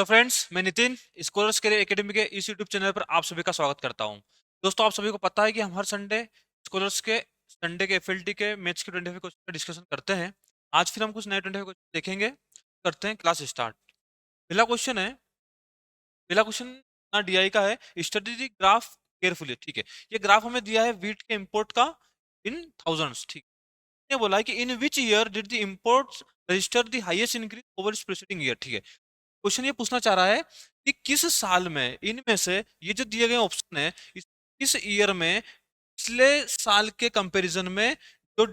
Hello friends, मैं Nitin scholars के academy के इस यूट्यूब चैनल पर आप सभी का स्वागत करता हूं। दोस्तों, आप सभी को पता है कि हम हर संडे के एफएलटी के मैथ्स के 25 क्वेश्चन का डिस्कशन करते हैं। आज फिर हम कुछ नए 25 क्वेश्चन देखेंगे। करते हैं क्लास स्टार्ट। पहला क्वेश्चन है पहला क्वेश्चन ना डीआई का है। Study the graph carefully. ठीक है, ये ग्राफ हमें दिया है वीट के इंपोर्ट का इन थाउजेंड्स। ठीक है, बोला है कि in which year did the imports register the highest increase over preceding year. ठीक है, क्वेश्चन ये पूछना चाह रहा है कि किस साल में इनमें से ये जो दिए गए ऑप्शन है किस ईयर में पिछले साल के कंपैरिजन में जो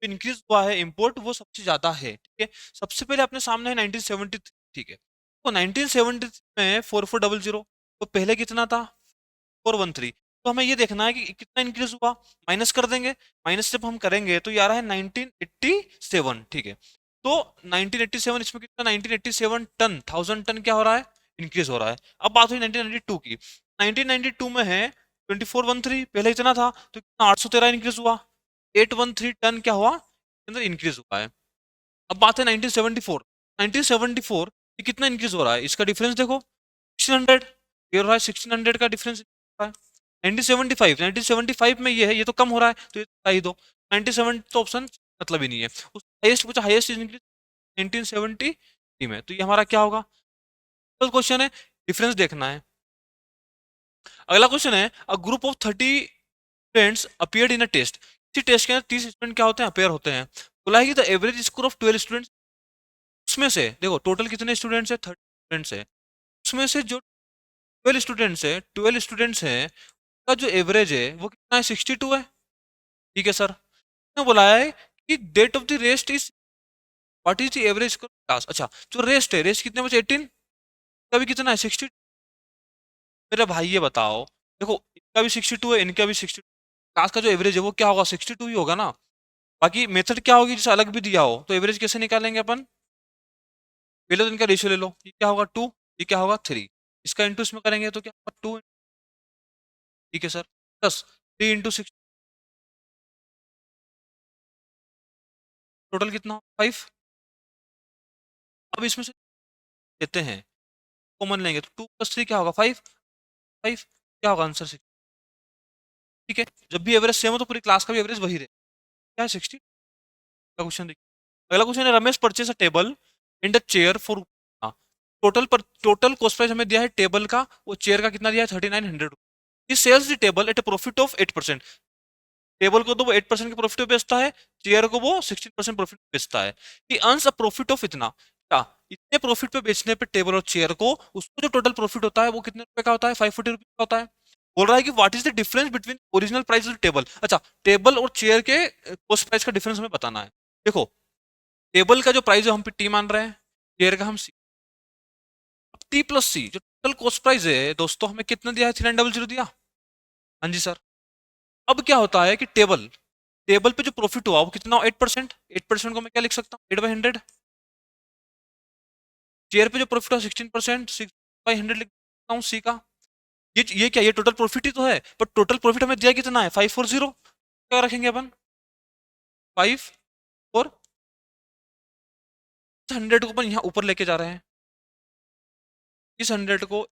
इंक्रीज हुआ है इंपोर्ट वो सबसे ज्यादा है। ठीक है, सबसे पहले अपने सामने है 1973। ठीक है, तो 1973 में 4400, तो पहले कितना था 413। तो हमें ये देखना है कि कितना इंक्रीज हुआ, माइनस कर देंगे। माइनस जब हम करेंगे तो ये आ रहा है 1987। ठीक है, तो 1987 इसमें कितना 1987 टन, 1000 टन क्या हो रहा है, इंक्रीज हो रहा है। अब बात हुई 1992 की। 1992 में है 2413, पहले इतना था तो कितना 813 इंक्रीज हुआ। 813 टन क्या हुआ, अंदर इंक्रीज हुआ है। अब बात है 1974। 1974 ये कितना इंक्रीज हो रहा है, इसका डिफरेंस देखो 1600, ये हो रहा है 1600 का डिफरेंस। 1975, 1975 में ये है, ये तो कम हो रहा है तो ये बता ही दो। 97 तो ऑप्शन मतलब ही नहीं है। उस हाईएस्ट पूछा, हाईएस्ट इंक्रीज 1973 में, तो ये हमारा क्या होगा। तो क्वेश्चन है, डिफरेंस देखना है। अगला क्वेश्चन है, a group of 30 students appeared in a test. इसी टेस्ट के अंदर 30 स्टूडेंट क्या होते हैं, अपेयर होते हैं। बोला है कि the average score of 12 students, उसमें से देखो टोटल कितने स्टूडेंट्स है, 30 स्टूडेंट्स है। उसमें से जो 12 स्टूडेंट्स हैं का जो एवरेज है वो कितना है, 62 है। ठीक है सर, ने बोला है कि that of the rest is what is the average class. अच्छा, जो रेस्ट है, रेस्ट कितने बचे 18, का भी कितना है 60। मेरे भाई ये बताओ, देखो इनका भी 62 है, इनका भी 62, क्लास का जो एवरेज है वो क्या होगा, 62 ही होगा ना। बाकी मेथड क्या होगी, जैसे अलग भी दिया हो तो एवरेज कैसे निकालेंगे अपन। पहले तो इनका रेशियो ले लो, ये क्या होगा 2, ये क्या होगा 3, इसका इंटू इसमें करेंगे तो क्या होगा 2। ठीक है सर, प्लस 3 इंटू 6, टोटल कितना 5। अब इसमें से देते हैं, कॉमन लेंगे तो 2 + 3 क्या होगा 5, 5 क्या होगा आंसर 6। ठीक है, जब भी एवरेज सेम हो तो पूरी क्लास का भी एवरेज वही रहे, क्या है 60 का। क्वेश्चन देखिए, अगला क्वेश्चन है, Ramesh purchase a table and a chair for, total cost price हमें दिया है टेबल का, वो चेयर का कितना दिया है 3900। He sells the table at a profit of 8%। Table को तो वो 8% के प्रॉफिट पे बेचता है, चेयर को वो 16% प्रॉफिट पे बेचता है। ही अर्न्स अ प्रॉफिट ऑफ इतना, क्या इतने प्रॉफिट पे बेचने पे टेबल और चेयर को, उसको जो टोटल प्रॉफिट होता है वो कितने रुपए का होता है, 540 रुपए का होता है। बोल रहा है कि what is the difference between original price of table. अच्छा, टेबल और चेयर के कॉस्ट प्राइस का डिफरेंस हमें बताना है। देखो, टेबल का जो प्राइस है हम पे टी मान रहे हैं, चेयर का हम सी। टी प्लस सी जो टोटल कॉस्ट प्राइस है दोस्तों, हमें कितना दिया है, 3900 दिया। हाँ जी सर। अब क्या होता है कि टेबल टेबल पे जो प्रॉफिट हुआ वो कितना, 8%। 8% को मैं क्या लिख सकता हूँ, 8/100। शेयर पे जो प्रॉफिट हुआ 16%, 6/100 लिख सकता हूँ सी का। ये क्या, ये टोटल प्रॉफिट ही तो है, पर टोटल प्रॉफिट हमें दिया कितना है 540। क्या रखेंगे अपन, 5 और 100 को अपन यहाँ ऊपर लेके जा रहे हैं। इस 100 को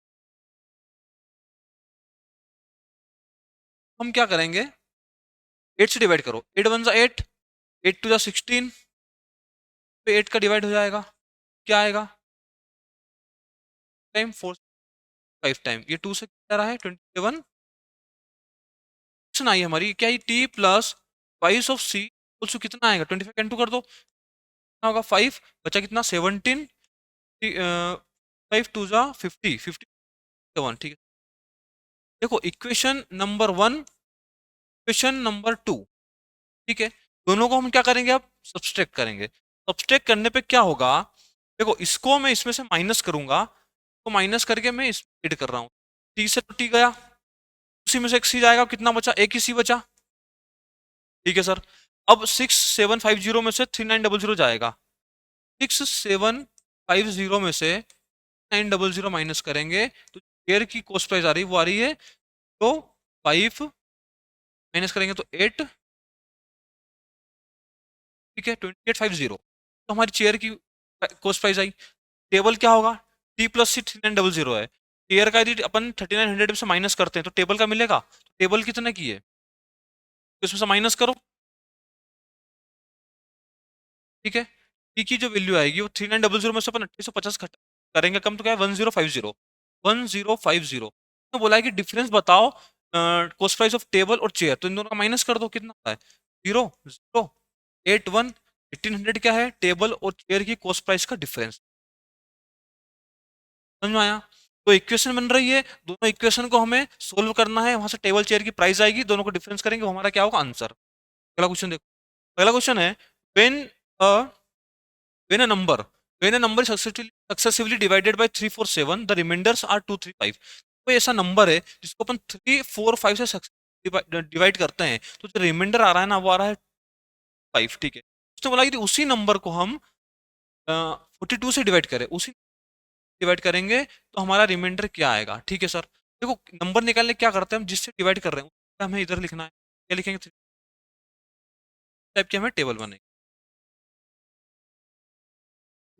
हम क्या करेंगे, 8 से डिवाइड करो, 8 1 8, 8 2 16, तो 8 का डिवाइड हो जाएगा, क्या आएगा टाइम 4 5 टाइम, ये 2 से क्या रहा है 27। आई हमारी क्या, ये टी प्लस प्राइस ऑफ सी उसको कितना आएगा, 25 कैंटू कर दो, कितना होगा 5, बचा कितना 17, 5 2 50, 57। ठीक है, देखो इक्वेशन नंबर 2। ठीक है, दोनों को हम क्या करेंगे, अब सब्सट्रैक्ट करेंगे। सब्सट्रैक्ट करने पे क्या होगा, देखो इसको मैं इसमें से माइनस करूंगा, तो माइनस करके मैं इस ऐड कर रहा हूँ, टी से टी गया, उसी में से एक सी जाएगा, कितना बचा, एक ही सी बचा। ठीक है सर, अब 6750 में से 3900 जाएगा, 6750 में से 900 माइनस करेंगे तो शेयर की कॉस्ट प्राइस आ रही वो आ रही है, तो 5 माइनस करेंगे तो 8। ठीक है, 2850, तो हमारी चेयर की कॉस्ट प्राइस आई। टेबल क्या होगा, टी प्लस सी 3900 है, टीयर का यदि अपन 3900 से माइनस करते हैं तो टेबल का मिलेगा, टेबल कितने की है, तो इसमें से माइनस करो, ठीक है। टी की जो वैल्यू आएगी वो 3900 में से अपन 2850 करेंगे कम, तो क्या है 1050, 1050। तो बोला है कि डिफरेंस बताओ कॉस्ट प्राइस ऑफ टेबल और चेयर, तो इन दोनों का माइनस कर दो, कितना होता है, 0 0 81, 1800 क्या है, टेबल और चेयर की कॉस्ट प्राइस का डिफरेंस। समझ में आया? तो इक्वेशन बन रही है, दोनों इक्वेशन को हमें सोल्व करना है, वहां से टेबल चेयर की प्राइस आएगी, दोनों को डिफरेंस करेंगे, वो हमारा क्या होगा, आंसर। अगला क्वेश्चन देखो, अगला क्वेश्चन है, when a when a number when a number is successively divided by 347, the remainders are 2 3 5। कोई ऐसा नंबर है जिसको अपन 3 4 5 से डिवाइड करते हैं, तो जो रिमाइंडर आ रहा है ना वो आ रहा है 5, ठीक है। उसने बोला कि उसी नंबर को हम 42 से डिवाइड करें, उसी डिवाइड करेंगे तो हमारा रिमाइंडर क्या आएगा, ठीक है सर। देखो नंबर निकालने क्या करते हैं हम, जिससे डिवाइड कर रहे हैं उससे हमें इधर लिखना है, क्या लिखेंगे, 3 टाइप के हमें टेबल बनेगी,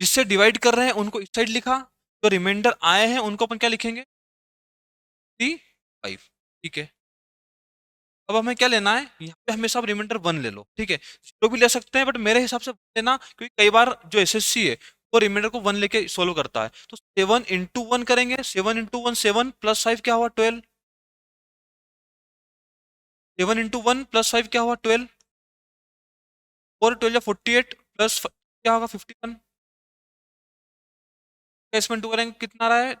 जिससे डिवाइड कर रहे हैं उनको इस साइड लिखा, जो रिमाइंडर आए हैं उनको अपन क्या लिखेंगे, 5, ठीक है। अब हमें क्या लेना है, यहाँ पे हमेशा आप रिमाइंडर 1 ले लो, ठीक है, जीरो भी ले सकते हैं बट मेरे हिसाब से लेना, क्योंकि कई बार जो एसएससी है वो रिमाइंडर को 1 लेके सोल्व करता है, तो 7 × 1 करेंगे, 7 × 1 7 प्लस 5 क्या हुआ, 12, 7 × 1 प्लस 5 क्या हुआ, 12, और 12 48 प्लस क्या होगा, 51, इसमें 2 करेंगे कितना आ रहा है,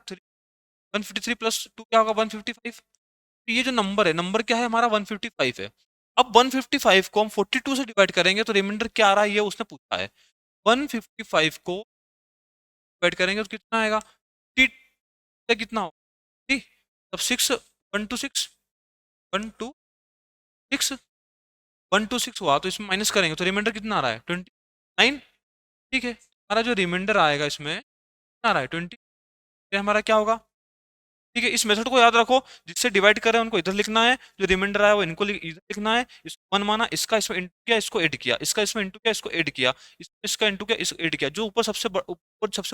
153 प्लस 2 क्या होगा, 155। तो ये जो नंबर है, नंबर क्या है हमारा, 155 है। अब 155 को हम 42 से डिवाइड करेंगे तो रिमाइंडर क्या आ रहा है, ये उसने पूछा है। 155 को डिवाइड करेंगे तो कितना आएगा, टी कितना हो, टी, तब 6 1 2 6 1 2 6 1 2 6 हुआ, तो इसमें माइनस करेंगे तो रिमाइंडर कितना आ रहा है, 29, ठीक है। हमारा जो रिमाइंडर आएगा इसमें कितना आ रहा है, 20, ये हमारा क्या होगा, ठीक है। इस मेथड को याद रखो, जिससे डिवाइड कर रहे हैं उनको इधर लिखना है, जो रिमाइंडर आया वो इनको इधर लिखना है, इसको 1 माना, इसका इसमें इंटू किया, इसको ऐड किया, इसका इसमें इंटू किया, इसको ऐड किया, इसका इंटू किया, इसको ऐड किया, जो ऊपर सबसे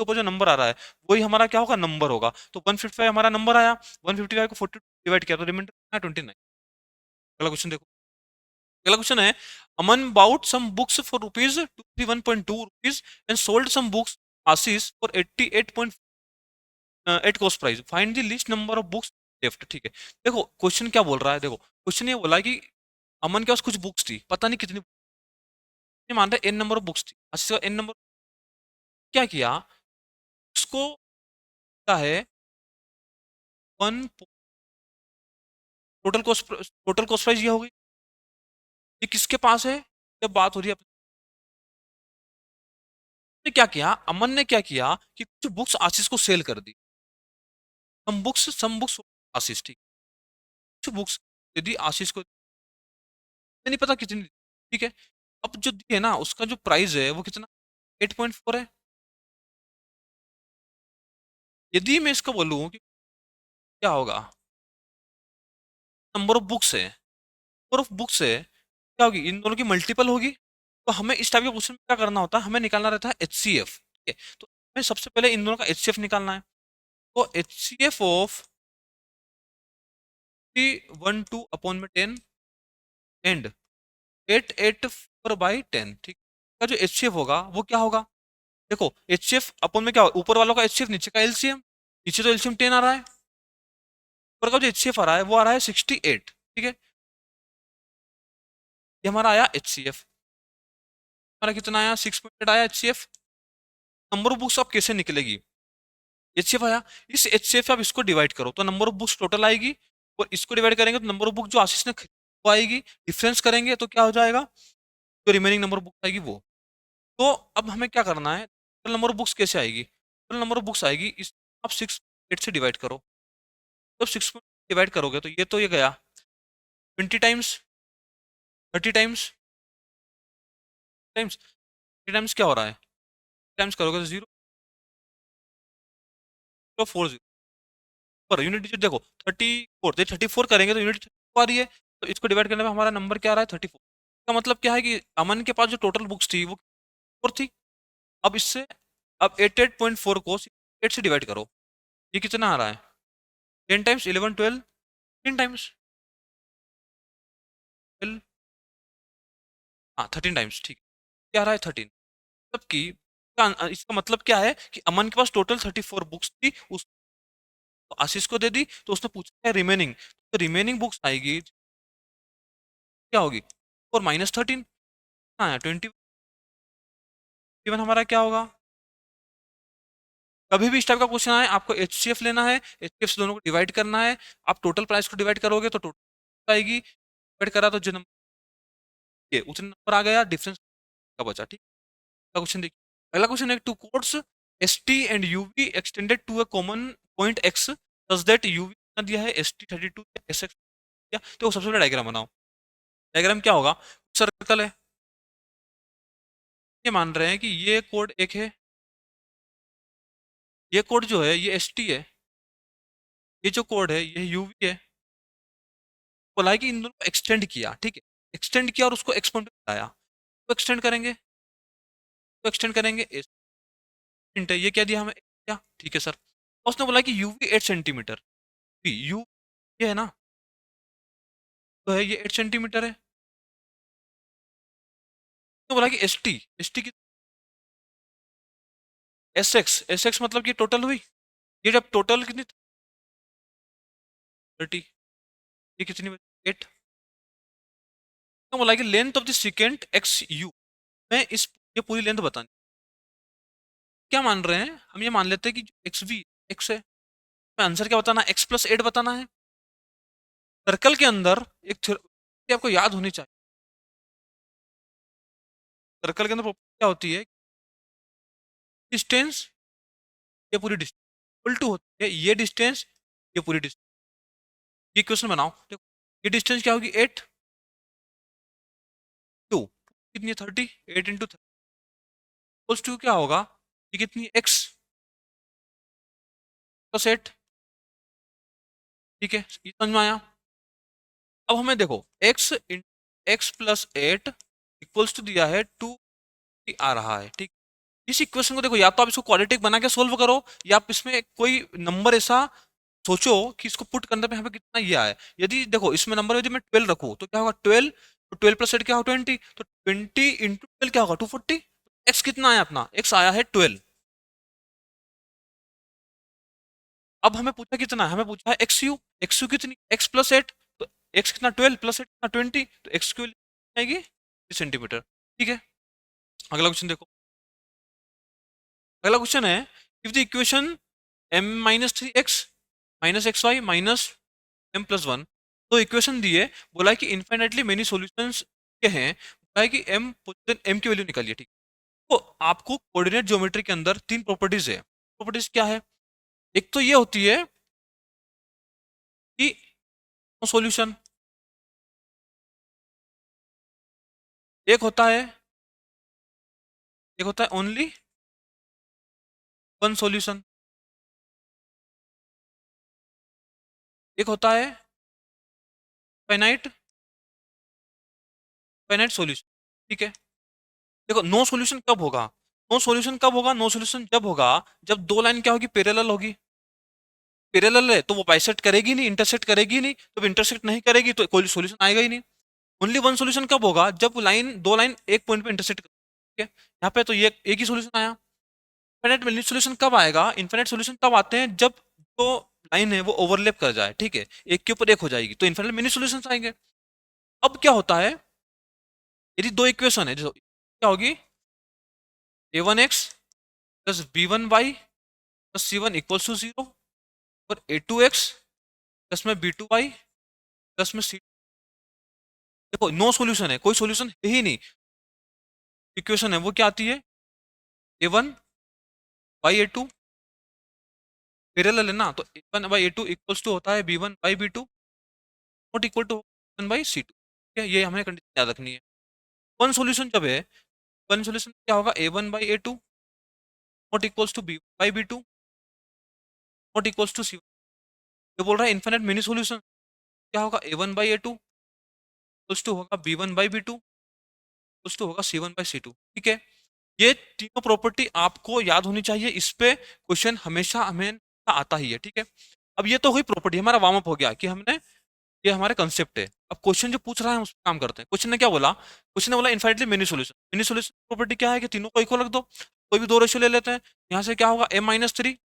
ऊपर जो नंबर आ रहा है वही हमारा क्या होगा, नंबर होगा। तो 155 हमारा नंबर आया, 155 को 42 डिवाइड किया तो रिमाइंडर कितना है, 29। अगला क्वेश्चन देखो, अगला क्वेश्चन है, Aman bought some books for ₹231.2 and sold some books Ashish for 88.8 cost price, find the least number of books left, ठीक है। देखो क्वेश्चन क्या बोल रहा है, देखो क्वेश्चन ये बोला कि अमन के पास कुछ बुक्स थी, पता नहीं कितनी, ये मान रहे एन नंबर ऑफ बुक्स थी, आशीष का एन नंबर, क्या किया उसको, क्या है 1, टोटल कॉस्ट प्राइस ये हो गई, ये किसके पास है, जब बात हो रही है ने क्या किया, अमन ने क्या किया कि कुछ बुक्स आशीष को सेल कर दी, सम बुक्स आशीष, ठीक, कुछ बुक्स यदि आशीष को नहीं पता कितनी, ठीक है। अब जो दी है ना उसका जो प्राइस है वो कितना, 8.4 है। यदि मैं इसको बोलूँ कि क्या होगा, नंबर ऑफ बुक्स है, नंबर ऑफ बुक्स है, क्या होगी, इन दोनों की मल्टीपल होगी। तो हमें इस टाइप के क्वेश्चन में क्या करना होता है, हमें निकालना रहता है HCF, ठीक है। तो हमें सबसे पहले इन दोनों का HCF निकालना है, तो HCF ऑफ 312 अपॉन में 10 एंड 884/10, ठीक, का जो HCF होगा वो क्या होगा, देखो HCF अपन में क्या ऊपर वालों का HCF, नीचे का LCM, नीचे तो LCM 10 आ रहा है, ऊपर का जो HCF आ रहा है वो आ रहा है 68, ठीक है। ये हमारा आया HCF, हमारा कितना आया, 6.8 आया HCF। नंबर ऑफ बुक्स अब कैसे निकलेगी, HCF आया, इस HCF से आप इसको डिवाइड करो तो नंबर ऑफ बुक्स टोटल आएगी, और इसको डिवाइड करेंगे तो नंबर ऑफ बुक जो आशीष ने खरीदी वो आएगी, डिफरेंस करेंगे तो क्या हो जाएगा, जो रिमेनिंग नंबर ऑफ बुक्स आएगी वो। तो अब हमें क्या करना है, टोटल नंबर ऑफ बुक्स कैसे आएगी, टोटल नंबर ऑफ बुक्स आएगी इस, आप 6 से डिवाइड करो, जब 6 डिवाइड करोगे तो ये गया 20 टाइम्स, 30 टाइम्स, टाइम्स 30 टाइम्स क्या हो रहा है, टाइम्स करोगे तो 0.40 पर यूनिट डिजिट देखो 34, 34 करेंगे तो यूनिट आ रही है, तो इसको डिवाइड करने में हमारा नंबर क्या आ रहा है, 34। इसका मतलब क्या है कि अमन के पास जो टोटल बुक्स थी वो 4 थी। अब इससे, अब 88.4 को 8 से डिवाइड करो, ये कितना आ रहा है? 10 टाइम्स 11 12, 13 टाइम्स 12, हाँ 13 टाइम्स, ठीक है। क्या आ रहा है? 13। मतलब कि इसका मतलब क्या है कि अमन के पास टोटल 34 बुक्स थी, उस तो आशीष को दे दी, तो उसने पूछा है रिमेनिंग, तो रिमेनिंग बुक्स आएगी क्या होगी? 4 माइनस 13, हाँ 20। इवन हमारा क्या होगा? कभी भी इस टाइप का क्वेश्चन आए, आपको एचसीएफ लेना है, एचसीएफ से दोनों को डिवाइड करना है। आप टोटल प्राइस को डिवाइड करोगे तो टोटल आएगी, डिवाइड करा तो जो नंबर उतने नंबर आ गया, डिफरेंस का बचा, ठीक। अगला क्वेश्चन देखिए। अगला क्वेश्चन है, two chords S T and UV extended to a common point X such that UV दिया है एस टी 32 एस एक्स दिया, तो सबसे पहले डायग्राम बनाओ। डायग्राम क्या होगा? सर्कल है, ये मान रहे हैं कि ये कोड एक है, ये कोड जो है ये एस टी है, ये जो कोड है ये यूवी है। बोला है कि इन दोनों को एक्सटेंड किया, ठीक है, एक्सटेंड किया और उसको एक्सपोनेंट बताया, तो एक्सटेंड करेंगे, तो एक्सटेंड करेंगे है, ये क्या दिया हमें? क्या, ठीक है सर। उसने बोला कि यूवी 8 सेंटीमीटर, यू ये है ना, तो है ये 8 सेंटीमीटर है। तो बोला कि एस टी की एस एक्स मतलब कि टोटल हुई, ये जब टोटल कितनी 30, ये कितनी बची 8। तो बोला कि length of the secant x you, मैं इस ये पूरी लेंथ बतानी, क्या मान रहे हैं हम? ये मान लेते हैं कि एक्स वी एक्स है, मैं आंसर क्या बताना? एक्स प्लस 8 बताना है। सर्कल के अंदर एक थ्योरी आपको याद होनी चाहिए, सर्कल के अंदर property क्या होती है? डिस्टेंस, ये पूरी डिस्टेंस इक्वल टू होती है ये डिस्टेंस, ये पूरी डिस्टेंस। ये क्वेश्चन बनाओ, देखो ये डिस्टेंस क्या होगी? 8 2 कितनी है? 30, 8 इंटू इक्वल्स टू क्या होगा? ये कितनी? एक्स प्लस 8, ठीक है, ये समझ में आया। अब हमें देखो X X plus 8 equals to दिया है 2 आ रहा है, ठीक। इस इक्वेशन को देखो, या तो आप इसको क्वाड्रेटिक बना के सोल्व करो, या आप इसमें कोई नंबर ऐसा सोचो कि इसको पुट करने पे यहाँ पे कितना ये आया। यदि देखो इसमें नंबर यदि मैं 12 रखूँ तो क्या होगा? 12, तो 12 प्लस 8 क्या होगा? 20, तो 20 इंटू 12 क्या होगा? 240। एक्स कितना आया अपना? एक्स आया है 12। अब हमें पूछा कितना है? हमें पूछा है एक्स यू, एक्स यू कितनी? एक्स प्लस 8, तो एक्स कितना? 12 प्लस 8 कितना? 20, तो एक्स की आएगी सेंटीमीटर, ठीक है। अगला क्वेश्चन देखो, अगला क्वेश्चन है, if the equation m minus 3x minus X Y minus M plus 1, तो इक्वेशन दिए, बोला है कि इन्फाइनाइटली मेनी सॉल्यूशंस के हैं, बोला है कि m की वैल्यू निकालिए, ठीक। तो आपको कोऑर्डिनेट ज्योमेट्री के अंदर तीन प्रॉपर्टीज है। प्रॉपर्टीज क्या है? एक तो ये होती है कि नो सॉल्यूशन, एक होता है, एक होता है ओनली वन सॉल्यूशन, एक होता है फाइनाइट फाइनाइट सॉल्यूशन, ठीक है। देखो नो सॉल्यूशन कब होगा? नो सॉल्यूशन कब होगा? नो सॉल्यूशन जब होगा जब दो लाइन क्या होगी? पैरेलल होगी। पैरेलल है तो वो बाइसेक्ट करेगी नहीं, इंटरसेक्ट करेगी नहीं, तो इंटरसेक्ट नहीं करेगी तो कोई सॉल्यूशन आएगा ही नहीं। ओनली वन सॉल्यूशन कब होगा? जब लाइन दो लाइन एक पॉइंट पे इंटरसेक्ट, ठीक है। यहाँ पे तो ये एक ही सॉल्यूशन आया। इनफिनिट मिनिट सॉल्यूशन कब आएगा? इनफिनिट सॉल्यूशन तब आते हैं जब जो लाइन है वो ओवरलैप कर जाए, ठीक है, एक के ऊपर एक हो जाएगी, तो इनफिनिट मिनी सॉल्यूशंस आएंगे। अब क्या होता है, यदि दो इक्वेशन है, जो क्या होगी? a1x plus b1y plus c1 equals to 0, और a2x प्लस में b2y प्लस में c, देखो नो सॉल्यूशन है, कोई सॉल्यूशन है ही नहीं। इक्वेशन है वो क्या आती है? a1 बाई a2, पैरेलल है ना, तो a1 by a2 equals to होता है b1 by b2 not equal to 1 by c2, ठीक है, ये हमें कंडीशन याद रखनी है। वन सॉल्यूशन जब है, वन सॉल्यूशन क्या होगा? a1 by a2 not equals to b1 by b2 not equals to c1। ये बोल रहा है इन्फिनिट मिनी सॉल्यूशन क्या होगा? a1 by a2 equals to होगा b1 by b2 equals to होगा c1 बाई c2, ठीक है। ये तीनों प्रॉपर्टी आपको याद होनी चाहिए, इस पे क्वेश्चन हमेशा हमें आता ही है, ठीक है। अब ये तो हुई प्रॉपर्टी, हमारा वार्म अप हो गया कि हमने, ये हमारे कंसेप्ट है। अब क्वेश्चन जो पूछ रहा है हम उस पर काम करते हैं। क्वेश्चन ने क्या बोला, क्वेश्चन ने बोला infinitely many solution. Many solution property क्या है कि तीनों को इक्वल रख दो, कोई भी दो रेशियो ले लेते हैं। यहाँ से क्या होगा, m-3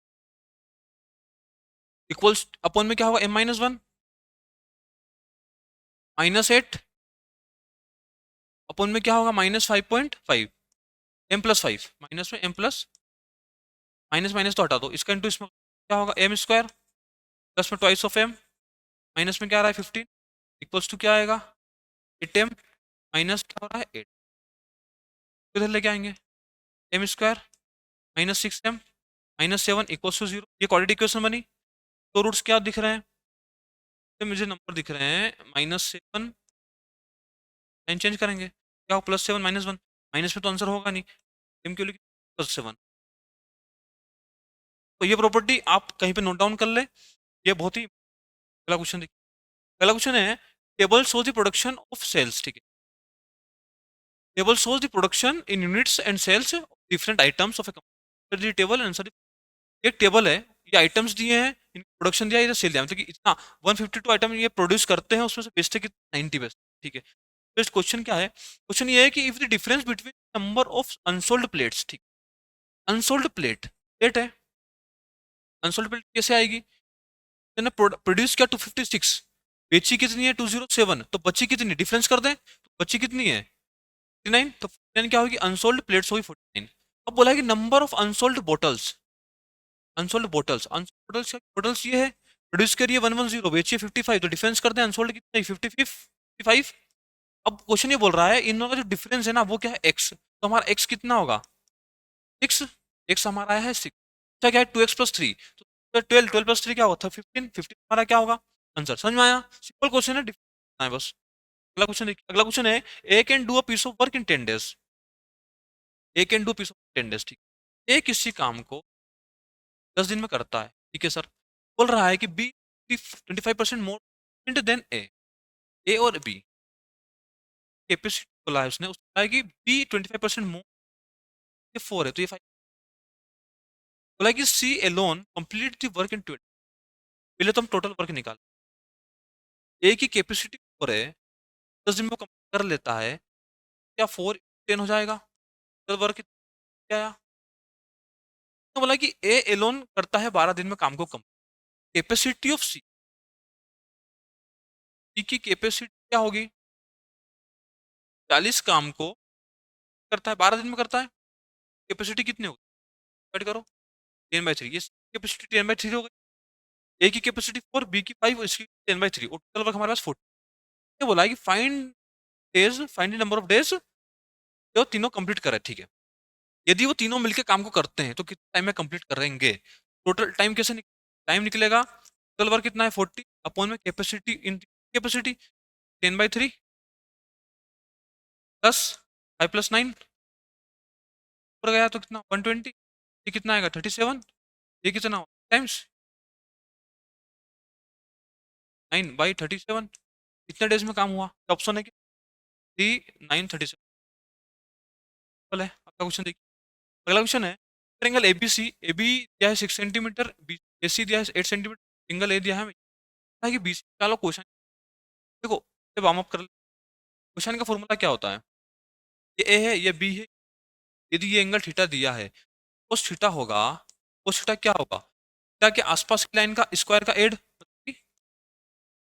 इक्वल्स अपॉन में क्या होगा, m-1 -8 अपॉन में क्या होगा, -5.5, m+5 माइनस में m प्लस माइनस माइनस तो हटा दो, इसका इंटू इसमें क्या होगा, m² प्लस में ट्वाइस ऑफ m, माइनस में क्या आ रहा है 15 इक्वल्स टू क्या आएगा 8m माइनस क्या हो रहा है 8, इधर लेके आएंगे m² -6m -7 इक्वल्स टू 0। ये क्वाड्रेटिक इक्वेशन बनी। तो रूट्स क्या दिख रहे हैं, तो मुझे नंबर दिख रहे हैं -7, साइन चेंज करेंगे क्या हो, +7 -1, माइनस में तो आंसर होगा नहीं, m क्यों लिखी +7। तो ये प्रॉपर्टी आप कहीं पे नोट डाउन कर ले, ये बहुत ही। पहला क्वेश्चन देखिए, पहला क्वेश्चन है table shows the production of sales, ठीक है। Table shows the production in units and sales different items of a table answer. एक टेबल है, ये आइटम्स दिए हैं, इनकी प्रोडक्शन दिया है, इधर सेल दिया है, मतलब कि इतना 152 आइटम ये प्रोड्यूस करते हैं, उसमें से बेचते कितना 90 बेचते, ठीक है। बेस्ट क्वेश्चन क्या है, क्वेश्चन ये है कि if the difference between number of unsold plates, ठीक, अनसोल्ड प्लेट प्लेट है, अनसोल्ड प्लेट कैसे आएगी, मैंने प्रोड्यूस किया 256, बेची कितनी है 207, तो बची कितनी, डिफरेंस कर दें तो बची कितनी है 49, तो 49 क्या होगी, अनसोल्ड प्लेट्स होगी 49। अब बोला है कि number of unsold bottles, unsold bottles, unsold bottles, bottles ये है, प्रोड्यूस करिए 110, बेचिए 55, तो डिफरेंस कर दें अनसोल्ड कितना है 55। अब क्वेश्चन ये बोल रहा है इन दोनों का जो डिफरेंस है ना वो क्या है x, तो हमारा x कितना होगा 6, x हमारा आया है 6, अच्छा क्या है 2x+3, तो 12, 12+3 क्या होगा 15, 15 हमारा क्या होगा आंसर। समझ में आया, सिंपल क्वेश्चन है, डिफरेंस है बस। अगला क्वेश्चन देखिए, अगला क्वेश्चन है A can do a piece of work in 10 days, A can do piece of 10 days, ठीक, ए किसी काम को 10 दिन में करता है, ठीक है सर। बोल रहा है कि बी 25% मोर देन ए, ए और बी कैपेसिटी बोला है उसने, उसने कहा है कि बी 25% मोर, ये 4 है तो ये 5, बोला है कि C alone complete the work in 20। पहले तो हम टोटल वर्क निकाल, ए की कैपेसिटी 4 है, 10 दिन में कंप्लीट कर लेता है, क्या 4 10 हो जाएगा, टोटल वर्क क्या आया, तो बोला कि ए एलोन करता है 12 दिन में काम को कम, कैपेसिटी ऑफ सी, सी की कैपेसिटी क्या होगी 40 काम को करता है 12 दिन में करता है, कैपेसिटी कितनी होगी, ऐड करो 10/3, ये कैपेसिटी 10/3 हो गई, ए की कैपेसिटी 4, बी की 5, इसकी 10/3, और टोटल वर्क हमारे पास 40। ये बोला है कि find days, find number of days जो तीनों कंप्लीट करे, ठीक है। यदि वो तीनों मिलकर काम को करते हैं तो कितने टाइम में कंप्लीट करेंगे, टोटल टाइम कैसे टाइम निकलेगा, टोटल वर्क कितना है 40 अपॉन में कैपेसिटी इन कैपेसिटी 10/3 प्लस 5 + 9 ऊपर गया तो कितना 120, ये कितना आएगा 37, ये कितना टाइम्स 9/37, कितने डेज में काम हुआ, ऑप्शन है कि 3 9 37 है। अगला क्वेश्चन देखिए, अगला क्वेश्चन है ट्रायंगल एबीसी, एबी दिया है 6 सेंटीमीटर, एसी दिया है 8 सेंटीमीटर, सिंगल ए दिया है कि बीसी, चलो क्वेश्चन देखो, वार्म अप कर, क्वेश्चन का फॉर्मूला क्या होता है, ये ए है ये बी है, यदि ये एंगल थीटा दिया है, कोस थीटा होगा, कोस थीटा क्या होगा, थीटा के आसपास की लाइन का स्क्वायर का एड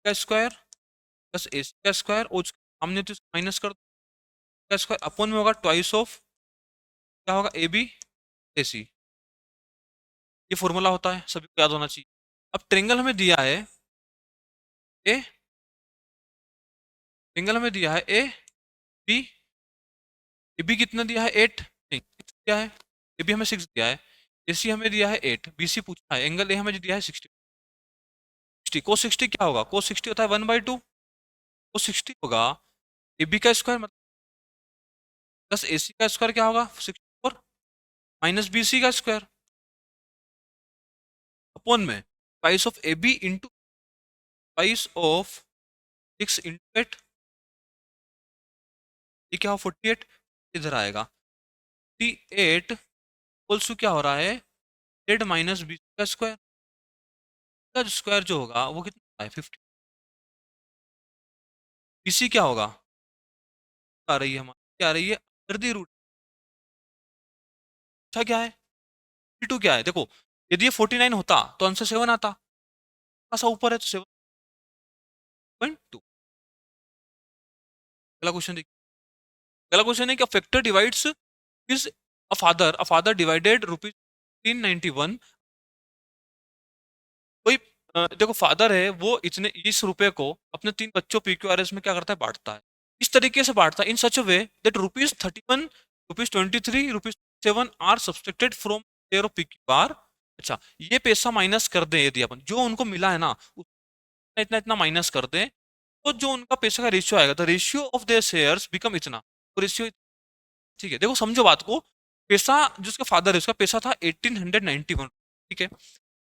का स्क्वायर प्लस ए का स्क्वायर, और हमने तो माइनस कर का स्क्वायर अपॉन में होगा ट्वाइस ऑफ क्या होगा ए बी ए सी, ये फॉर्मूला होता है, सभी को याद होना चाहिए। अब ट्रेंगल हमें दिया है ए, ट्रेंगल हमें दिया है ए बी, ए बी कितना दिया है 8, नहीं दिया है, ए बी हमें 6 दिया है, ए सी हमें दिया है 8, बी सी पूछा है, एंगल ए हमें दिया है 60, 60 को 60 क्या होगा, को 60 होता है 1/2, को 60 होगा ए बी का स्क्वायर मतलब प्लस ए सी का स्क्वायर क्या होगा 64 माइनस बी सी का स्क्वायर अपॉन में price of A B into price of 6 × 8, ये क्या हो 48, इधर आएगा 58 इक्वल्स टू क्या हो रहा है, जेड माइनस बी का स्क्वायर। का स्क्वायर जो होगा वो कितना है 50। बीसी क्या होगा, आ रही है हमारी, क्या आ रही है, अर्धी रूट। अच्छा क्या है, 52 क्या है, देखो यदि ये 49 होता तो आंसर 7 आता, ऐसा ऊपर है तो 7.2। अगला क्वेश्चन देखिए। अगला क्वेश्चन है कि factor divides is a father divided rupees 391। कोई देखो फादर है वो इतने इस रुपए को अपने 3 बच्चों पीक्यूआरएस में क्या करता है, बांटता है। इस तरीके से बांटता है in such a way that rupees 31, rupees 23, rupees 7 are subtracted from their of PQR. अच्छा, ये पैसा माइनस कर दें, यदि अपन जो उनको मिला है ना उतना इतना इतना माइनस कर दें, तो जो उनका पैसे का रेशियो आएगा, the ratio of their shares become इतना, तो रेशियो। ठीक है, देखो समझो बात को। पैसा जो उसका फादर है उसका पैसा था 1891। ठीक है,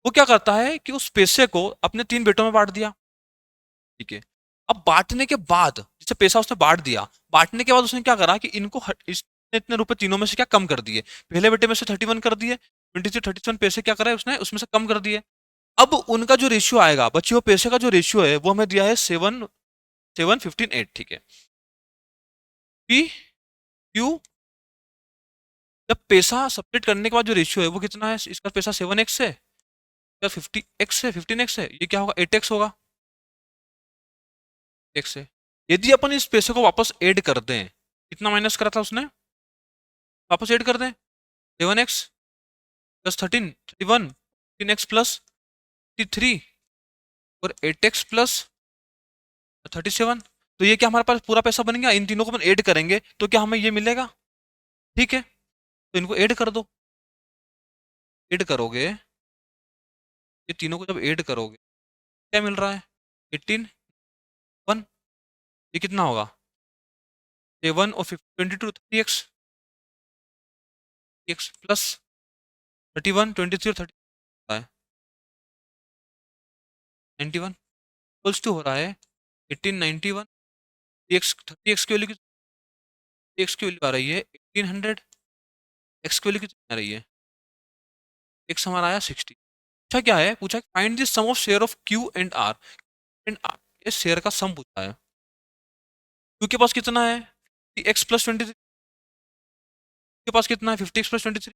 वो क्या करता है कि उस पैसे को अपने 3 बेटों में बांट दिया। ठीक है, अब बांटने के बाद जैसे पैसा उसने बांट दिया, बांटने के बाद उसने क्या करा कि इनको इतने इतने रुपए तीनों में से क्या कम कर दिए। पहले बेटे में से 31 कर दिए, 23 पैसे क्या करे उसने उसमें से कम कर दिए। अब उनका जो रेशियो आएगा बच्चे, वो पैसे का जो रेशियो है वो हमें दिया है 7 7 15 8। ठीक है, पी क्यू, जब पैसा सब्ट्रैक्ट करने के बाद जो रेशियो है वो कितना है, इसका पैसा 7x है या 50x है, 15x है, ये क्या होगा 8x होगा, x है। यदि अपन इस पैसे को वापस ऐड कर दें, कितना माइनस करा था उसने, वापस ऐड कर दें 7x प्लस 13 31, 15x प्लस 53 और 8x प्लस 37। तो ये क्या हमारे पास पूरा पैसा बन गया। इन तीनों को अपन ऐड करेंगे तो क्या हमें ये मिलेगा। ठीक है, तो इनको ऐड कर दो। ऐड करोगे, ये तीनों को जब ऐड करोगे क्या मिल रहा है, 18 1, ये कितना होगा 7 और 22 3x, x प्लस 31 23 और 30 है 91 इक्वल्स टू हो रहा है 1891। एक्स 30x की वैल्यू, एक्स की वैल्यू आ रही है 1800, एक्स की वैल्यू कितनी आ रही है, एक्स हमारा आया 60। अच्छा क्या है पूछा, find the sum of share of Q and R. And R, ये शेयर का सम पूछा है। क्यू के पास कितना है, एक्स प्लस 23, के पास कितना है 50x प्लस 23,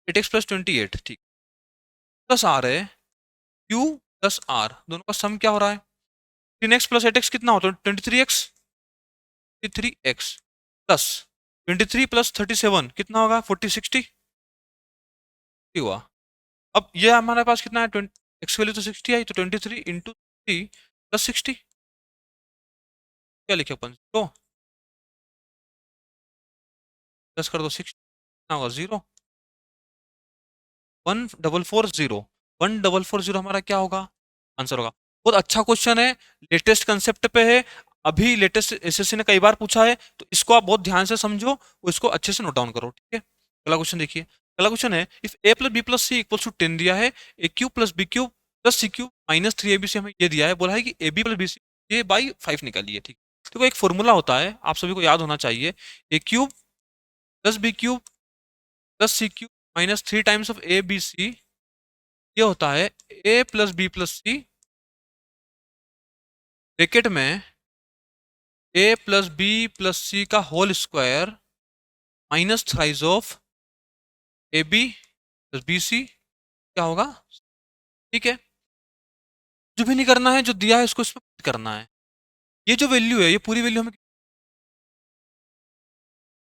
8x प्लस 28। ठीक, प्लस आर है, क्यू प्लस आर दोनों का सम क्या हो रहा है, 3x प्लस 8x कितना होता है 23x, 3x प्लस 23 प्लस 37 कितना होगा 40 60 हुआ। अब ये हमारे पास कितना है, 20 एक्स वैल्यू तो 60 आई, तो 23 इंटू 3 प्लस 60, क्या लिखे अपन तो प्लस कर दो 60, कितना होगा 0, 1440, 1440 हमारा क्या होगा आंसर होगा। बहुत अच्छा क्वेश्चन है, लेटेस्ट कंसेप्ट पे है, अभी लेटेस्ट एसएससी ने कई बार पूछा है, तो इसको आप बहुत ध्यान से समझो और इसको अच्छे से नोट डाउन करो। ठीक है, अगला क्वेश्चन देखिए। अगला क्वेश्चन है, if A plus B plus C equals to 10 दिया है, A cube plus B cube plus C cube minus 3 हमें ये दिया है, बोला है कि A B plus B C ये बाई 5 निकालिए। ठीक, तो एक फॉर्मूला होता है आप सभी को याद होना चाहिए, A cube plus B cube plus C cube minus 3 times of A B C, ये होता है A plus B plus C bracket में A plus B plus C का whole square minus thrice of A B plus B C, क्या होगा। ठीक है, जो भी नहीं करना है, जो दिया है उसको इसमें put करना है। ये जो वैल्यू है ये पूरी वैल्यू हमें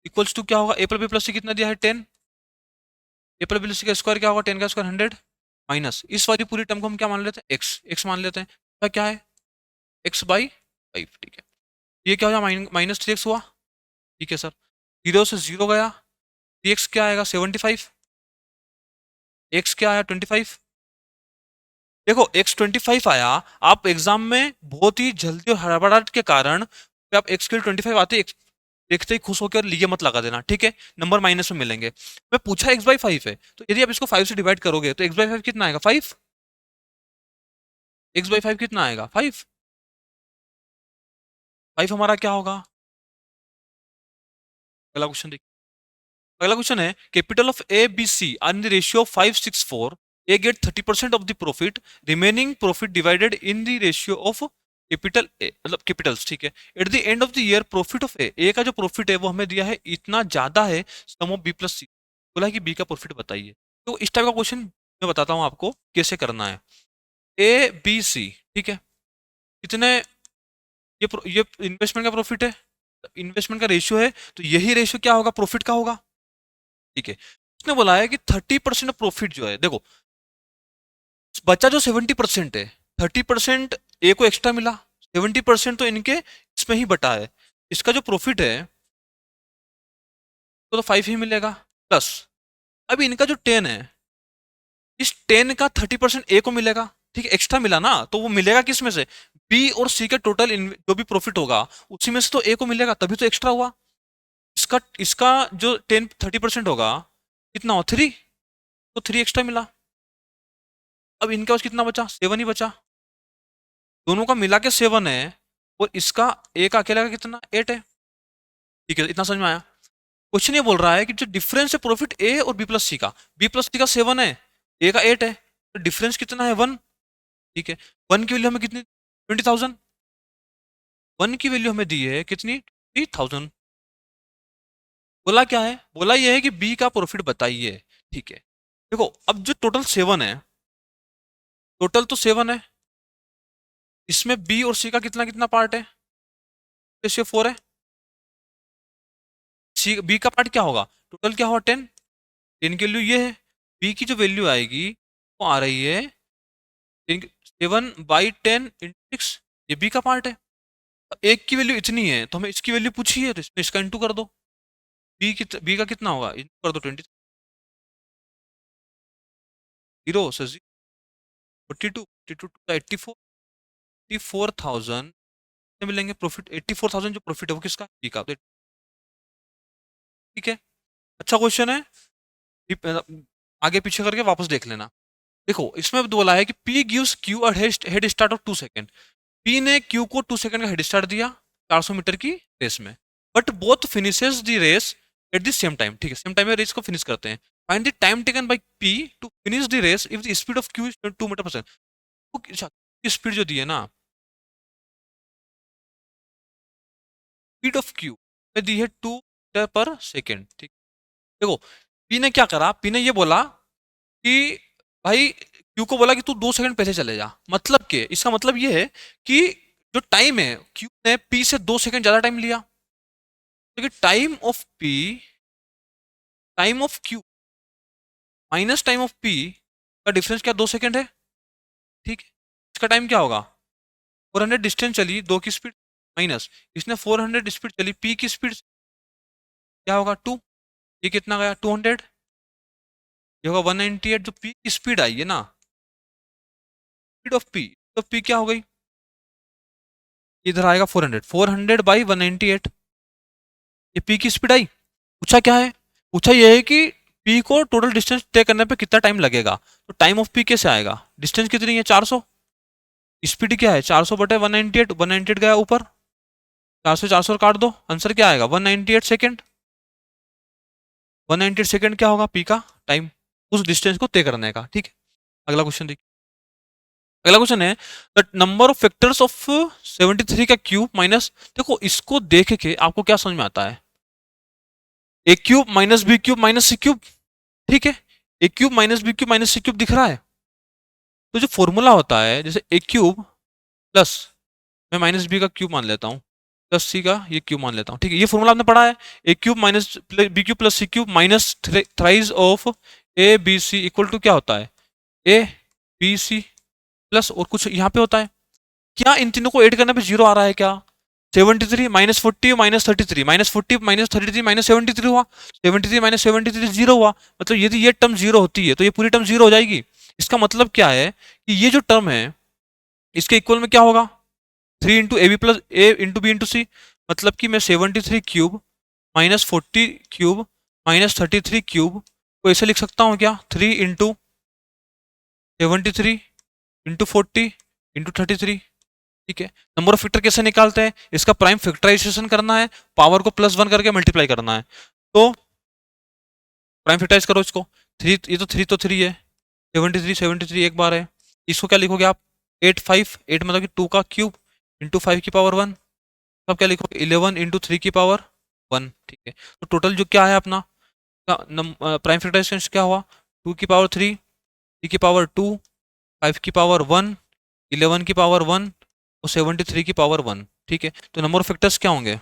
इक्वल्स टू क्या होगा, ए प्लस बी प्लस सी कितना दिया है 10, ए प्लस बी प्लस सी का स्क्वायर क्या होगा 10 का स्क्वायर 100 माइनस इस वाली पूरी टर्म को हम क्या मान लेते हैं एक्स, एक्स मान लेते हैं, तो क्या है एक्स बाई 5। ठीक है, ये क्या हो जाए माइनस 3x हुआ। ठीक है सर, 0 से 0 गया, 3x क्या आएगा 75, x क्या आया 25। देखो x 25 आया, आप एग्जाम में बहुत ही जल्दी और हड़बड़ाहट के कारण आप x के लिए 25 आते ही देखते ही खुश होकर लिए मत लगा देना। ठीक है, नंबर माइनस में मिलेंगे। मैं पूछा x बाई 5 है, तो यदि आप इसको 5 से डिवाइड करोगे तो x बाई 5 कितना आएगा 5, x बाई 5 कितना आएगा 5, 5 हमारा क्या होगा। अगला क्वेश्चन देखिए। अगला क्वेश्चन है capital of A B C are in the ratio of 564, A get 30% of the profit, remaining profit divided in the ratio of capital A, मतलब कैपिटल्स, ठीक है। At the end of the year profit of A का जो profit है वो हमें दिया है इतना ज्यादा है सम ऑफ बी प्लस सी, बोला है कि बी का प्रॉफिट बताइए। तो इस टाइप का क्वेश्चन मैं बताता हूँ आपको कैसे करना है। ए बी सी, ठीक है, कितने, ये इन्वेस्टमेंट का प्रॉफिट है, इन्वेस्टमेंट का रेशियो है, तो यही रेशियो क्या होगा, प्रॉफिट का होगा, ठीक है। उसने बोला है कि 30% प्रॉफिट जो है, देखो बचा जो 70% है, 30% ए को एक्स्ट्रा मिला, 70% तो इनके इसमें ही बटा है, इसका जो प्रॉफिट है तो 5 ही मिलेगा प्लस, अभी इनका जो 10 है, इस 10 का 30% ए को मिलेगा, ठीक है, एक्स्ट्रा मिला ना, तो वो मिलेगा किस में से, बी और सी के टोटल जो भी प्रॉफिट होगा उसी में से तो ए को मिलेगा, तभी तो एक्स्ट्रा हुआ। इसका इसका जो 30% होगा कितना हो, 3, तो 3 एक्स्ट्रा मिला। अब इनके पास कितना बचा, 7 ही बचा, दोनों का मिला के 7 है, और इसका ए का अकेला का कितना, 8 है, ठीक है, इतना समझ में आया। क्वेश्चन ये बोल रहा है कि जो डिफरेंस है प्रॉफिट ए और बी प्लस सी का, बी प्लस सी का 7 है, ए का 8 है, तो डिफरेंस कितना है, 1, ठीक है। 1 की वैल्यू हमें कितनी, 20,000, 1 की वैल्यू हमें दी है कितनी, 20,000। बोला क्या है, बोला ये है कि बी का प्रॉफिट बताइए, ठीक है। देखो अब जो टोटल 7 है, टोटल तो 7 है, इसमें बी और सी का कितना कितना पार्ट है, रेशियो 4 है, सी बी का पार्ट क्या होगा, टोटल क्या होगा, 10, 10 की वैल्यू ये है, बी की जो वैल्यू आएगी वो आ रही है 7/10 इंटू 6, ये बी का पार्ट है। एक की वैल्यू इतनी है तो हमें इसकी वैल्यू पूछी है, तो इसमें इसका इंटू कर दो, बी का कितना होगा, इंटू कर दो 20, 0 से 42, 42 84, 84,000 मिलेंगे प्रॉफिट, 84,000 जो प्रॉफिट है वो किसका, बी का, तो ठीक है। अच्छा क्वेश्चन है, आगे पीछे करके वापस देख लेना। देखो इसमें बोला है कि P gives Q a head start of 2 second, P ने Q को 2 सेकंड का हेड स्टार्ट दिया 400 मीटर की रेस में, but both finishes the race at the same time, ठीक है, सेम टाइम में रेस को फिनिश करते हैं। Find the time taken by P to finish the race if the speed of Q is 2 metre per second. Speed जो दी है ना, स्पीड ऑफ Q में दी है 2 मीटर पर सेकंड, ठीक। देखो P ने क्या करा, P ने ये बोला कि भाई क्यू को बोला कि तू 2 सेकंड पहले चले जा, मतलब के इसका मतलब ये है कि जो टाइम है क्यू ने पी से 2 सेकंड ज्यादा टाइम लिया, क्योंकि time of Q minus time of P का डिफरेंस क्या, 2 सेकंड है, ठीक है। इसका टाइम क्या होगा, 400 डिस्टेंस चली 2 की स्पीड, माइनस इसने 400 स्पीड चली, पी की स्पीड क्या होगा, 2, ये कितना गया 200, ये होगा 198, जो पी की स्पीड आई है ना, स्पीड ऑफ पी, तो पी क्या हो गई, इधर आएगा 400, 400/198, ये पी की स्पीड आई। पूछा क्या है, पूछा ये है कि पी को टोटल डिस्टेंस तय करने पे कितना टाइम लगेगा, तो टाइम ऑफ पी कैसे आएगा, डिस्टेंस कितनी है 400, स्पीड क्या है 400/198, 198 गया ऊपर, 400 काट दो, आंसर क्या आएगा 198 सेकेंड, 198 सेकेंड क्या होगा पी का टाइम उस डिस्टेंस को तय करने का, ठीक है। अगला क्वेश्चन देखिए, अगला क्वेश्चन है the number of factors of 73 का क्यूब माइनस, देखो इसको देख के आपको क्या समझ में आता है, A cube minus B cube minus C cube, ठीक है, A cube minus B cube minus C cube दिख रहा है, तो जो फॉर्मूला होता है जैसे ए क्यूब प्लस, मैं माइनस बी का क्यूब मान लेता हूँ, प्लस सी का ये क्यूब मान लेता हूँ, ठीक है, ये फॉर्मूला आपने पढ़ा है, A cube minus B cube plus C cube minus thrice of A B C equal to क्या होता है, ए बी सी प्लस और कुछ यहाँ पे होता है, क्या इन तीनों को ऐड करने पे 0 आ रहा है क्या, 73 -40 -33 -40 -33 -73 हुआ, 73 -73 0 हुआ, मतलब यदि ये टर्म 0 होती है तो ये पूरी टर्म 0 हो जाएगी। इसका मतलब क्या है कि ये जो टर्म है इसके इक्वल में क्या होगा, 3 into A B plus A into B into C, मतलब कि मैं 73 क्यूब -40 क्यूब -33 क्यूब को ऐसे लिख सकता हूँ क्या, 3 इंटू 73 इंटू 40 इंटू 33, ठीक है। नंबर ऑफ फैक्टर कैसे निकालते हैं, इसका प्राइम फैक्टराइजेशन करना है, पावर को +1 करके मल्टीप्लाई करना है, तो प्राइम फैक्टराइज करो इसको। थ्री, ये तो थ्री है, 73 एक बार है। इसको क्या लिखोगे आप, 8 मतलब कि 2 का क्यूब इंटू 5 की पावर 1। अब क्या लिखोगे, 11 इंटू 3 की पावर 1। ठीक है, तो टोटल जो क्या है अपना प्राइम फैक्टराइजेशन क्या हुआ, 2 की पावर 3, 3 की पावर 2, 5 की पावर 1, 11 की पावर 1 और 73 की पावर 1। ठीक है, तो नंबर ऑफ फैक्टर्स क्या होंगे,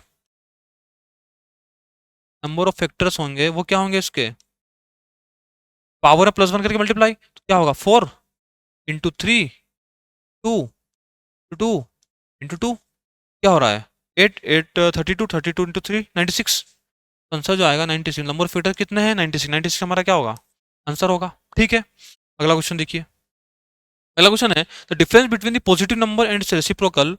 नंबर ऑफ फैक्टर्स होंगे वो क्या होंगे इसके, पावर में +1 करके मल्टीप्लाई, तो क्या होगा 4 इंटू 3, 2 टू इंटू 2, क्या हो रहा है 8 32, 32 इंटू 3 96। आंसर जो आएगा 96। नंबर ऑफ फैक्टर कितने हैं 96, 96 हमारा क्या होगा आंसर होगा। ठीक है, अगला क्वेश्चन देखिए। अगला क्वेश्चन है, the difference between the positive number and it's reciprocal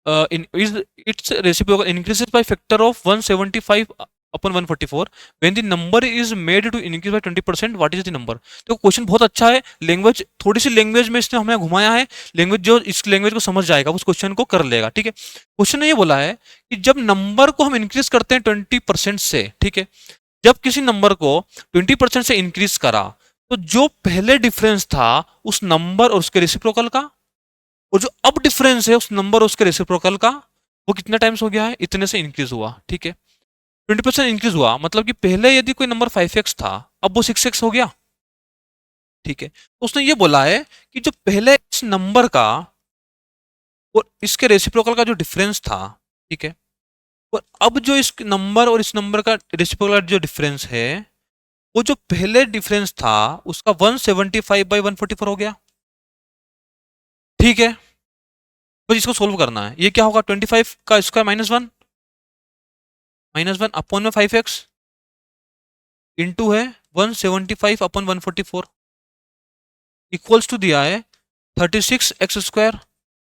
in is its reciprocal increases by factor of 175 upon 144 when the number is made to increase by 20%, what is the number। तो question बहुत अच्छा है, language थोड़ी सी language में इसने हमें घुमाया है, लैंग्वेज जो इस लैंग्वेज को समझ जाएगा उस क्वेश्चन को कर लेगा। ठीक है, क्वेश्चन ने ये बोला है कि जब नंबर को हम इंक्रीज करते हैं 20% से, ठीक है, जब किसी नंबर को 20% से इंक्रीज करा तो जो पहले डिफरेंस था उस नंबर और उसके रेसिप्रोकल का, और जो अब डिफरेंस है उस नंबर और उसके रेसिप्रोकल का, वो कितने टाइम्स हो गया है, इतने से इंक्रीज हुआ। ठीक है, 20% इंक्रीज हुआ मतलब कि पहले यदि कोई नंबर 5x था अब वो 6x हो गया। ठीक है, तो उसने ये बोला है कि जो पहले इस नंबर का और इसके रेसिप्रोकल का जो डिफरेंस था, ठीक है, और अब जो इस नंबर और इस नंबर का रेसिप्रोकल जो डिफरेंस है, वो जो पहले डिफरेंस था उसका 175/144 हो गया। ठीक है, तो इसको सोल्व करना है, ये क्या होगा 25 का स्क्वायर -1 अपॉन में 5x इंटू है 175/144 इक्वल्स टू दिया है 36x²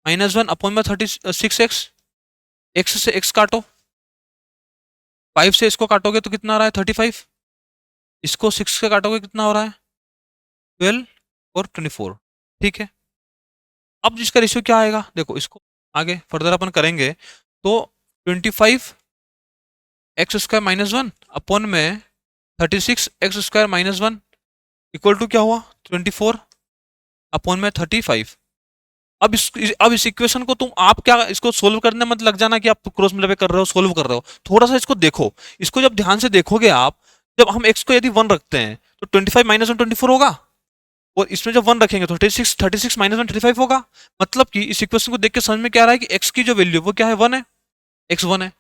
-1 अपॉन में 36x। x से x काटो, 5 से इसको काटोगे तो कितना आ रहा है 35, इसको 6 से काटोगे कितना हो रहा है 12 और 24। ठीक है, अब जिसका रेशियो क्या आएगा देखो, इसको आगे फर्दर अपन करेंगे तो 25x² -1 अपॉन में 36x² -1 इक्वल टू क्या हुआ 24 अपॉन में 35। अब इस इक्वेशन को तुम आप क्या इसको सोल्व करने मत लग जाना कि आप क्रॉस मल्टीप्लाई कर रहे हो सोल्व कर रहे हो, थोड़ा सा इसको देखो। इसको जब ध्यान से देखोगे आप, जब हम x को यदि 1 रखते हैं तो 25 -1 24 होगा, और इसमें जब 1 रखेंगे तो 36 -1 35 होगा। मतलब कि इस इक्वेशन को देख के समझ में क्या आ रहा है कि x की जो वैल्यू वो क्या है 1 है, x 1 है।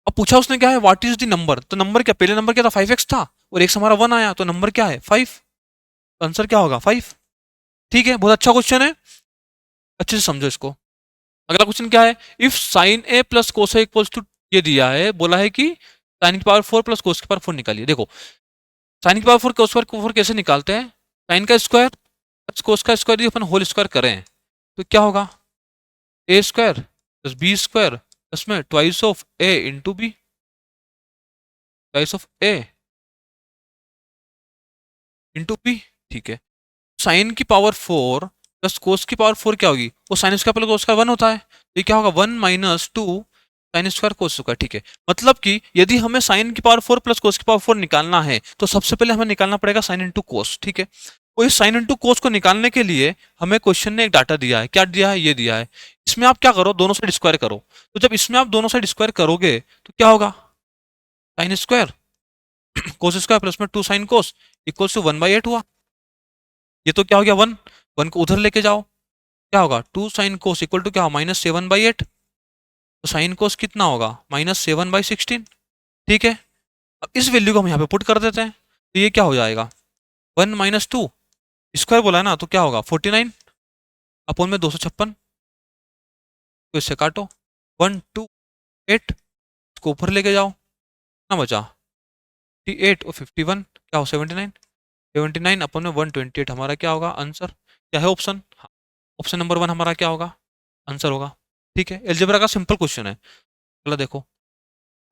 अब पूछा उसने क्या है व्हाट इज द नंबर, तो नंबर क्या, पहले नंबर क्या था 5x था और x हमारा 1 आया, तो नंबर क्या है 5, तो आंसर क्या होगा 5। ठीक है, बहुत अच्छा क्वेश्चन है, अच्छे से समझो इसको। अगला क्वेश्चन क्या है, if sine A plus cos A equals to, ये दिया है, बोला है कि साइन की पावर 4 प्लस कोस की पावर 4 निकालिए। देखो साइन की पावर 4 कोस की पावर 4 कैसे निकालते हैं, साइन का स्क्वायर प्लस कोस का स्क्वायर यदि अपन होल स्क्वायर करें तो क्या होगा A square plus B square plus में twice of A into B, twice of A into B. ठीक है, साइन की पावर 4 प्लस कोस की पावर 4 क्या होगी, वो sine square plus cos square 1 होता है, तो ये क्या होगा 1 - 2 साइन स्क्वायर कोस स्क्वायर। ठीक है, मतलब कि यदि हमें साइन की पावर 4 प्लस कोस की पावर 4 निकालना है तो सबसे पहले हमें निकालना पड़ेगा साइन इंटू कोस। ठीक है, तो इस साइन इंटू कोस को निकालने के लिए हमें क्वेश्चन ने एक डाटा दिया है, क्या दिया है, ये दिया है। इसमें आप क्या करो, दोनों साइड स्क्वायर करो, तो जब इसमें आप दोनों साइड स्क्वायर करोगे तो क्या होगा sine square cos square plus में 2 साइन कोस इक्वल्स टू 1/8 हुआ। ये तो क्या हो गया 1, 1 को उधर लेके जाओ, क्या होगा 2 साइन कोस इक्वल टू क्या हो -7/8, तो साइन कोस कितना होगा -7/16। ठीक है, अब इस वैल्यू को हम यहाँ पे पुट कर देते हैं, तो ये क्या हो जाएगा 1 - 2 स्क्वायर बोला है ना, तो क्या होगा 49 अपॉन में 256, तो इससे काटो 1 2 8, इसको ऊपर लेके जाओ ना बचा 58 और 51 क्या हो 79, 79 अपॉन में 128 हमारा क्या होगा आंसर, क्या है ऑप्शन, ऑप्शन नंबर 1 हमारा क्या होगा आंसर होगा। ठीक है, एलजेब्रा का सिंपल क्वेश्चन है। अगला देखो,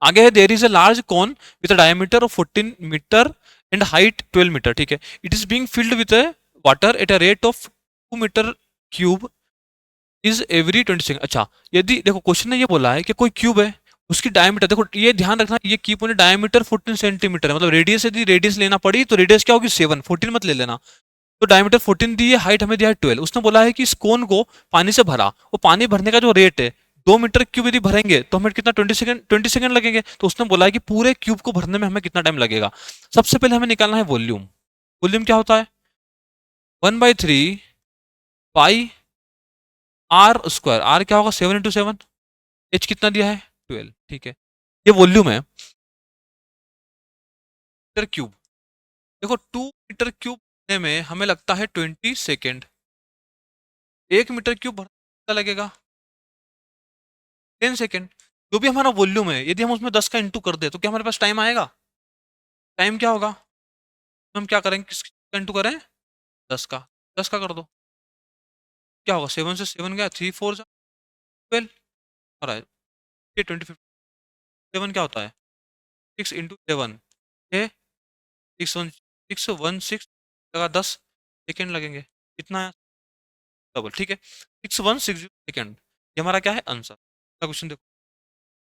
आगे है there is a large cone with a diameter of 14 metre and height 12 metre. ठीक है, it is being filled with water at a rate of 2 metre cube is every 20 second. अच्छा, यदि देखो क्वेश्चन ने ये बोला है कि कोई क्यूब है उसकी डायमीटर देखो, ये ध्यान रखना, ये की पॉइंट डायमीटर 14 सेंटीमीटर है, मतलब रेडियस, यदि रेडियस लेना पड़ी तो रेडियस क्या होगी 7, 14 मत ले लेना। तो डायमीटर 14 दी है, हाइट हमें दिया है 12। उसने बोला है कि इस कोन को पानी से भरा, वो पानी भरने का जो रेट है 2 मीटर क्यूब यदि भरेंगे तो हमें कितना 20 सेकंड लगेंगे। तो उसने बोला है कि पूरे क्यूब को भरने में हमें कितना टाइम लगेगा। सबसे पहले हमें निकालना है वॉल्यूम। वॉल्यूम क्या होता है 1/3 पाई आर स्क्वायर। आर क्या होगा 7 × 7। एच कितना दिया है 12, ठीक है। ये वॉल्यूम है मीटर क्यूब। देखो 2 मीटर क्यूब भरने में हमें लगता है 20 सेकेंड। 1 मीटर क्यूब भरने में कितना लगेगा 10 सेकेंड। जो भी हमारा वॉल्यूम है, यदि हम उसमें 10 का इंटू कर दे तो क्या हमारे पास टाइम आएगा। टाइम क्या होगा, तो हम क्या करेंगे, किसका इंटू करें 10 का। 10 का कर दो, क्या होगा 7 से 7 गया, 3 4 12 आ रहा है। ये 20 7 क्या होता है 6 × 7 है 6 1 लगा 10 सेकेंड लगेंगे। कितना है डबल, ठीक है 6160 सेकेंड। ये हमारा क्या है आंसर। अगला क्वेश्चन देखो।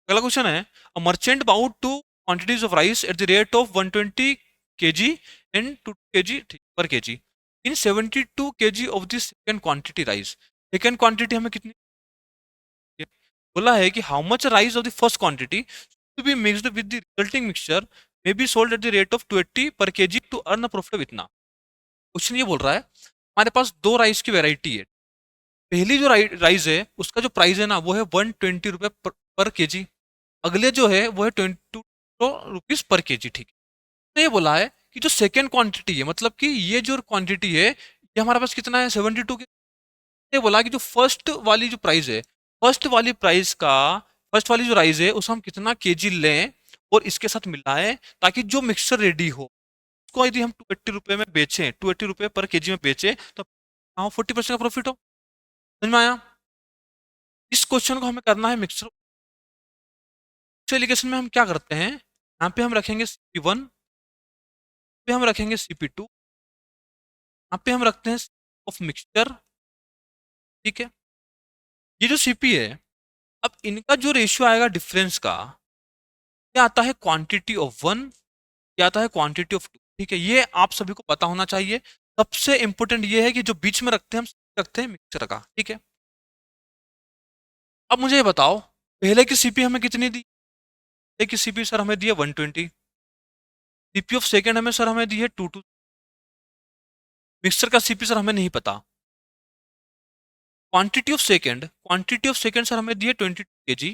अगला क्वेश्चन है a merchant bought two quantities of rice at the rate of 120 kg and 2 kg per kg in 72 kg of the second quantity rice. Second quantity हमें कितनी है? बोला है कि how much rice of the first quantity to be mixed with the resulting mixture may be sold at the rate of 280 per kg to earn a profit of इतना। Question ये बोल रहा है हमारे पास दो राइस की वैरायटी है। पहली जो राइस है उसका जो प्राइस है ना वो है 120 रुपए पर केजी। अगले जो है वो है 22 रुपीज पर केजी, ठीक है। तो ये बोला है कि जो सेकेंड क्वांटिटी है, मतलब कि ये जो क्वांटिटी है ये हमारे पास कितना है 72 के। ये बोला कि जो फर्स्ट वाली जो प्राइस है, फर्स्ट वाली प्राइस का, फर्स्ट वाली जो राइस है उसका हम कितना केजी लें और इसके साथ मिलाएं, ताकि जो मिक्सचर रेडी हो उसको यदि हम 280 रुपए में बेचें, 280 रुपए पर केजी में बेचें तो 40% का प्रॉफिट हो। समझ में आया। इस क्वेश्चन को हमें करना है मिक्सर एलिगेशन में। हम क्या करते हैं, यहाँ पे हम रखेंगे CP1, पे हम रखेंगे CP2, यहाँ पे हम रखते हैं ऑफ मिक्सचर, ठीक है। ये जो CP है, अब इनका जो रेशियो आएगा डिफरेंस का, क्या आता है क्वांटिटी ऑफ वन, क्या आता है क्वांटिटी ऑफ टू, ठीक है। ये आप सभी को पता होना चाहिए। सबसे इंपॉर्टेंट ये है कि जो बीच में रखते हैं हम रखते हैं मिक्सचर का, ठीक है। अब मुझे ये बताओ पहले की CP हमें कितनी दी। पहले की CP सर हमें दी है 120। CP ऑफ सेकेंड हमें सर हमें दी है 2। मिक्सचर का CP सर हमें नहीं पता। क्वांटिटी ऑफ सेकेंड सर हमें दी है 22 kg।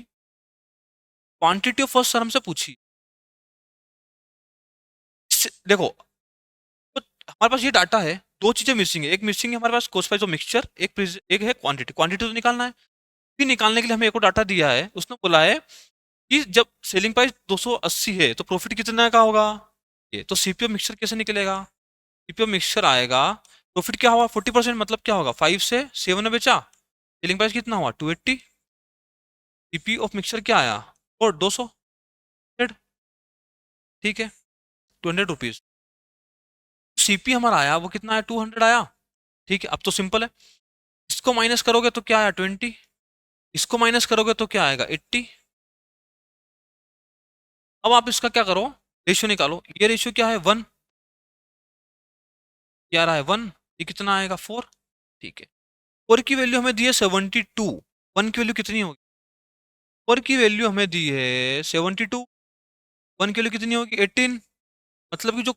Quantity of first sir हमसे पूछी। देखो तो हमारे पास ये डाटा है, दो चीजें मिसिंग है। एक मिसिंग है हमारे पास कॉस्ट प्राइस ऑफ मिक्सचर, एक है क्वांटिटी। क्वांटिटी तो निकालना है, फिर निकालने के लिए हमें एक और डाटा दिया है। उसने बोला है कि जब सेलिंग प्राइस 280 है तो प्रॉफिट कितना का होगा। ये तो सीपीओ मिक्सचर कैसे निकलेगा, सीपीओ मिक्सचर आएगा, प्रॉफिट क्या होगा 40%, मतलब क्या होगा 5 से 7 में बेचा, सेलिंग प्राइस कितना हुआ 280। सीपी ऑफ मिक्सचर क्या आया और 200, ठीक है 200 रुपीज। सीपी हमारा आया वो कितना आया 200 आया, ठीक है। अब तो सिंपल है, इसको माइनस करोगे तो क्या आया 20, इसको माइनस करोगे तो क्या आएगा 80। अब आप इसका क्या करो, रेशियो निकालो। ये रेशियो क्या है 1, क्या रहा है 1, ये कितना आएगा 4, ठीक है। 4 की वैल्यू हमें दी है 72। 1 की वैल्यू कितनी होगी, 4 की वैल्यू हमें दी है 72, 1 की वैल्यू कितनी होगी 18। मतलब कि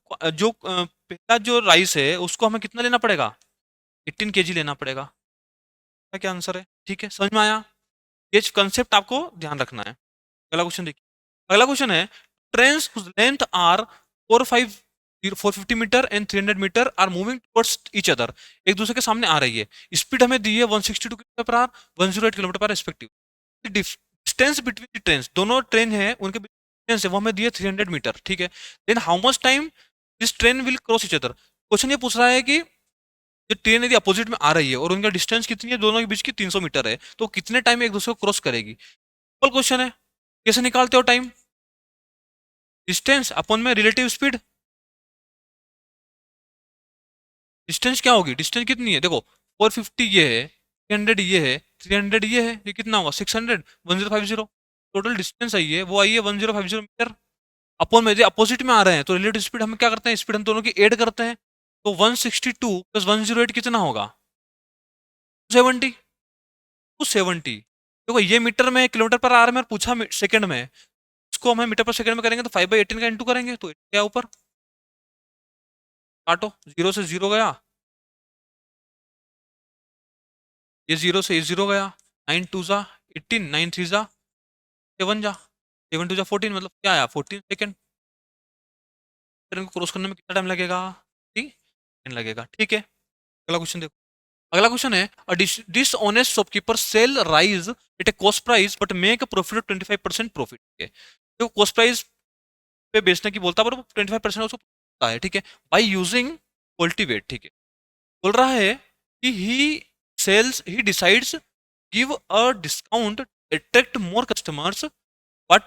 पहला जो राइस है उसको हमें कितना लेना पड़ेगा 18 kg लेना पड़ेगा। क्या क्या आंसर है, ठीक है समझ में आया। ये कंसेप्ट आपको ध्यान रखना है। अगला क्वेश्चन देखिए। अगला क्वेश्चन है trains whose length are 450 metre and 300 metre are moving towards each other. एक दूसरे के सामने आ रही है, स्पीड हमें दी है 162 किलोमीटर पर आवर, 108 किलोमीटर पर respective. Distance between the train, दोनों ट्रेन है उनके डिस्टेंस है वो हमें दी है 300 मीटर, ठीक है। Then how much time this train will cross each other. Question ये पूछ रहा है कि जो ट्रेन यदि अपोजिट में आ रही है और उनका डिस्टेंस कितनी है, दोनों के बीच की 300 मीटर है, तो कितने टाइम में एक दूसरे को क्रॉस करेगी। सिंपल क्वेश्चन है, कैसे निकालते हो टाइम, डिस्टेंस अपन में रिलेटिव स्पीड। डिस्टेंस क्या होगी, डिस्टेंस कितनी है देखो 450 ये है, 300 ये है, 300 ये है, ये कितना होगा 600, 1050। टोटल डिस्टेंस आई है वो आई है 1050 मीटर, अपॉन में अपोजिट में आ रहे हैं, तो रिलेटिव स्पीड हम क्या करते हैं, स्पीड हम दोनों की ऐड करते हैं। तो 162 प्लस 108 कितना होगा, 270। 270, देखो ये मीटर में किलोमीटर पर आवर में और पूछा सेकंड में, इसको हम मीटर पर सेकंड में करेंगे तो 5/18 का इंटू करेंगे तो क्या ऊपर काटो, जीरो से जीरो गया, ये जीरो से ये जीरो गया, 9 2 जा 18, 9 3 जा 7 जा, 7 2 जा 14, मतलब क्या आया 14 सेकेंड। फिर इनको क्रॉस करने में कितना टाइम लगेगा, 3 सेकेंड लगेगा, ठीक है। अगला क्वेश्चन देखो, अगला क्वेश्चन है dishonest shopkeeper sell rice at a cost price but make a profit of 25% profit, ठीक है। तो कॉस्ट प्राइस पे बेचने की बोलता है पर वो 25% उसको होता है, ठीक है, बाई यूजिंग फॉल्टी वेट, ठीक है। बोल रहा है कि he decides give a discount attract more customers, but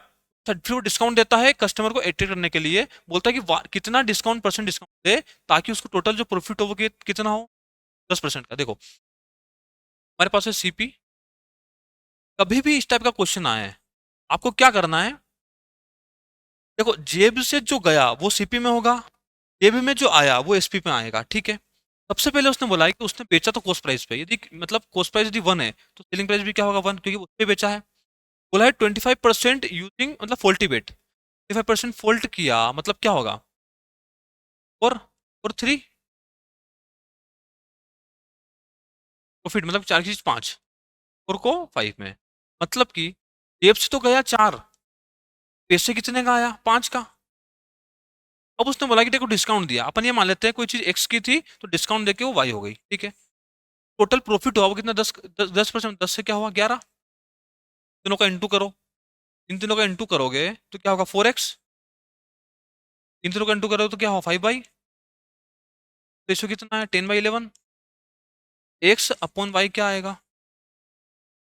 फिर वो डिस्काउंट देता है कस्टमर को अट्रैक्ट करने के लिए, बोलता है कि कितना डिस्काउंट परसेंट डिस्काउंट दे ताकि उसको टोटल जो प्रॉफिट हो वो कितना हो, 10% का। देखो हमारे पास है सीपी, कभी भी इस टाइप का क्वेश्चन आया है आपको क्या करना है, देखो जेब से जो गया वो सीपी में होगा, जेब में जो आया वो एसपी में आएगा, ठीक है। सबसे पहले उसने बोला है कि उसने बेचा तो कॉस्ट प्राइस पे, यदि मतलब कॉस्ट प्राइस यदि 1 है तो सेलिंग प्राइस भी क्या होगा 1, क्योंकि उसने बेचा है। बोला है 25% यूजिंग मतलब फॉल्टी बेट, 25% फॉल्ट किया मतलब क्या होगा, और 3 प्रॉफिट, मतलब 4 की चीज 5 और को 5 में, मतलब कि जेब से तो गया 4, पैसे कितने का आया 5 का। अब उसने बोला कि देखो डिस्काउंट दिया, अपन ये मान लेते हैं कोई चीज एक्स की थी तो डिस्काउंट देके वो वाई हो गई, ठीक है। टोटल प्रॉफिट हुआ वो कितना, 10%, 10 से क्या हुआ 11, तीनों का इंटू करो, इन तीनों का इंटू करोगे तो क्या होगा 4x, इन तीनों का इंटू करोगे तो क्या होगा 5/, रेशियो कितना है 10/11, एक्स अपॉन वाई क्या आएगा,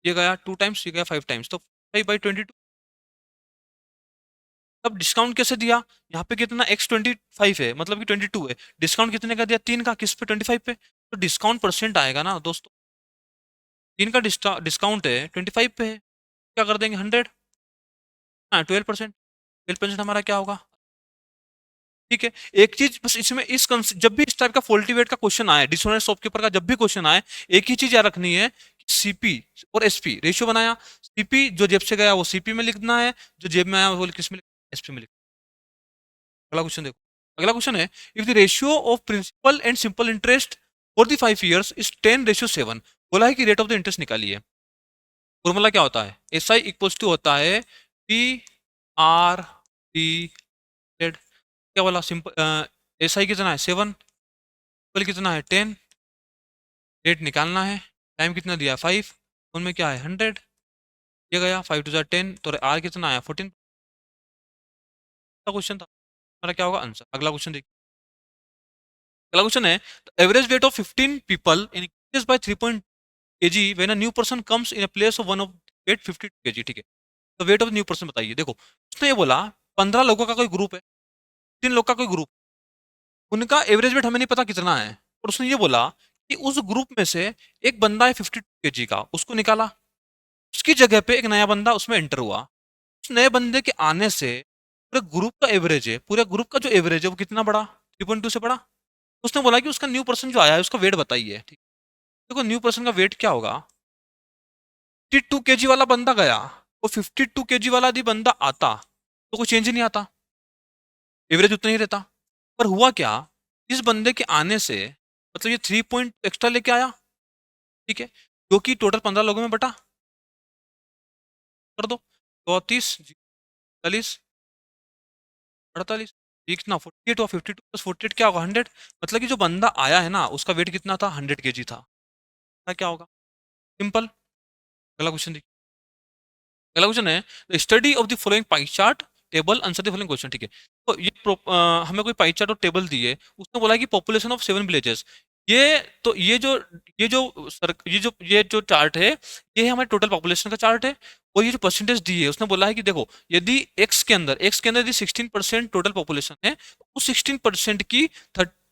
ये गया 2 टाइम्स, ये गया 5 टाइम्स, तो 5/22। अब डिस्काउंट कैसे दिया, यहाँ पे कितना x25 है मतलब कि 22 है, डिस्काउंट कितने का दिया 3 का, किस पे 25 पे, तो डिस्काउंट परसेंट आएगा ना दोस्तों, 3 का डिस्काउंट है 25 पे है, क्या कर देंगे 100, हाँ 12%, 12% हमारा क्या होगा, ठीक है। एक चीज बस इसमें जब भी इस टाइप का फॉल्टी का क्वेश्चन आए, डिसऑनेस्ट शॉपकीपर का जब भी क्वेश्चन आए, एक ही चीज याद रखनी है, सीपी और एसपी रेशियो बनाया, सीपी जो जेब से गया वो सीपी में लिखना है, जो जेब में आया वो किस में, एसपी में लिखना है। अगला क्वेश्चन देखो, अगला क्वेश्चन है if the ratio of principal and simple interest for the 5 years is 10:7, बोला है कि रेट ऑफ द इंटरेस्ट निकालिए। फॉर्मूला क्या होता है, एस आई इक्वल्स टू होता है पी आर टी जेड, क्या बोला सिंपल, एस आई कितना है 7, कितना है 10, रेट निकालना है, टाइम कितना दिया 5, उनमें क्या है 100, ये गया 5 2 जा 10, तो आर कितना आया 14 का क्वेश्चन था, हमारा क्या होगा आंसर। अगला क्वेश्चन देखिए, अगला क्वेश्चन है average weight of 15 people increase by 3 kg when a new person comes in a place of one of weight 52 kg, ठीक है। तो वेट ऑफ न्यू पर्सन बताइए, देखो उसने ये बोला 15 लोगों का कोई ग्रुप है, 3 लोग का कोई ग्रुप, उनका एवरेज वेट हमें नहीं पता कितना है, और उसने ये बोला कि उस ग्रुप में से एक बंदा है 52 kg का, उसको निकाला, उसकी जगह पे एक नया बंदा उसमें एंटर हुआ, उस नए बंदे के आने से पूरे ग्रुप का एवरेज है, पूरे ग्रुप का जो एवरेज है वो कितना बड़ा, 3.2 से बड़ा। उसने बोला कि उसका न्यू पर्सन जो आया है उसका वेट बताइए, ठीक। देखो न्यू पर्सन का वेट क्या होगा, 52 kg वाला बंदा गया, वो 52 kg वाला यदि बंदा आता तो कोई चेंज ही नहीं आता, एवरेज उतना ही रहता। पर हुआ क्या, इस बंदे के आने से मतलब ये 3 पॉइंट एक्स्ट्रा लेके आया, ठीक है, जो कि टोटल 15 लोगों में बटा कर दो, 34 40 48, ये कितना 48 हुआ, 52 + 48 क्या होगा 100, मतलब कि जो बंदा आया है ना उसका वेट कितना था 100 kg था, क्या होगा सिंपल। अगला क्वेश्चन देखिए, अगला क्वेश्चन है study of the following pie chart table answer the following question, ठीक है। तो ये हमें कोई पाई चार्ट और टेबल दी है, उसने बोला है कि पॉपुलेशन ऑफ 7 विलेजेस, ये तो ये जो चार्ट है ये हमारे टोटल पॉपुलेशन का चार्ट है, और ये जो परसेंटेज दी है उसने बोला है कि देखो यदि एक्स के अंदर यदि 16% टोटल पॉपुलेशन है, उस 16% की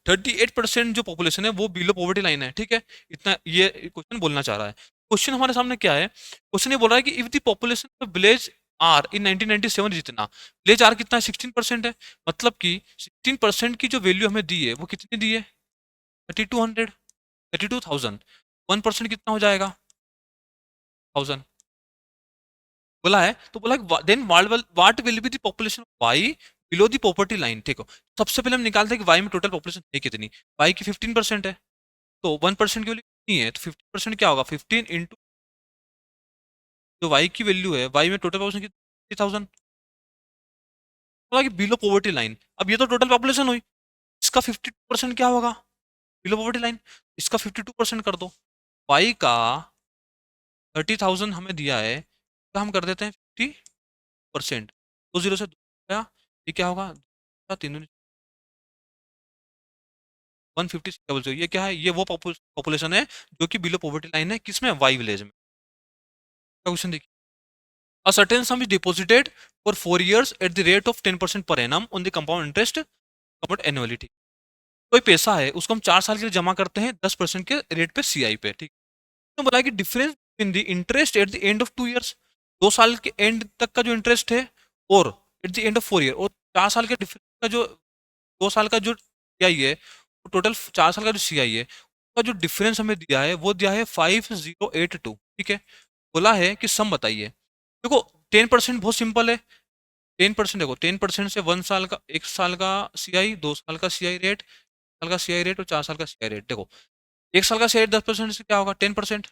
38% जो पॉपुलेशन है वो बिलो पॉवर्टी लाइन है, ठीक है। इतना ये क्वेश्चन बोलना चाह रहा है। क्वेश्चन हमारे सामने क्या है, क्वेश्चन ये बोल रहा है कि if the population of village are in 1997 जितना, विलेज आर कितना है 16% है, मतलब कि 16% की जो वैल्यू हमें दी है वो कितनी दी है 3200, 32,000, 1% कितना हो जाएगा 1000 बोला है। तो बोला then what will be the population Y below the poverty line. ठीक हो, सबसे पहले हम निकालते हैं कि वाई में टोटल पॉपुलेशन है कितनी। वाई की 15% है, तो 1% की वैल्यू कितनी है, तो 15% क्या होगा 15 इंटू जो वाई की वैल्यू है, वाई में टोटल पॉपुलेशन कितनी 3000, बोला कि बिलो पॉवर्टी लाइन। अब ये तो टोटल पॉपुलेशन हुई, इसका 52% क्या होगा बिलो पॉवर्टी लाइन, इसका 52% कर दो। वाई का 30,000 हमें दिया है, तो हम कर देते हैं 50%, 2 0 से 2 गया, ये क्या होगा 3 150 ये क्या है, ये वो पॉपुलेशन है जो कि बिलो पॉवर्टी लाइन है, किसमें वाई विलेज में। क्वेश्चन देखिए, a certain sum is deposited for 4 years at the rate of 10% per annum on the compound interest compound annually। ठीक, कोई पैसा है उसको हम 4 साल के लिए जमा करते हैं 10% के रेट पे सीआई पे। ठीक, तो बोला कि difference in the interest eight the end of 2 years, 2 साल के एंड तक का जो इंटरेस्ट है, और eight the end of 4 year, और 4 साल के डिफरेंस का जो 2 साल का जो सीआई है, टोटल 4 साल का जो सीआई है उसका जो डिफरेंस हमें दिया है वो दिया है 5082। ठीक है, बोला है कि सम बताइए। देखो 10% बहुत सिंपल है, 10% देखो 10% से 1 साल का, 1 साल का सीआई, 2 साल का सीआई रेट, साल का सीआई रेट और 4 साल का सीआई रेट। देखो 1 साल का सीआई 10% से क्या होगा 10%,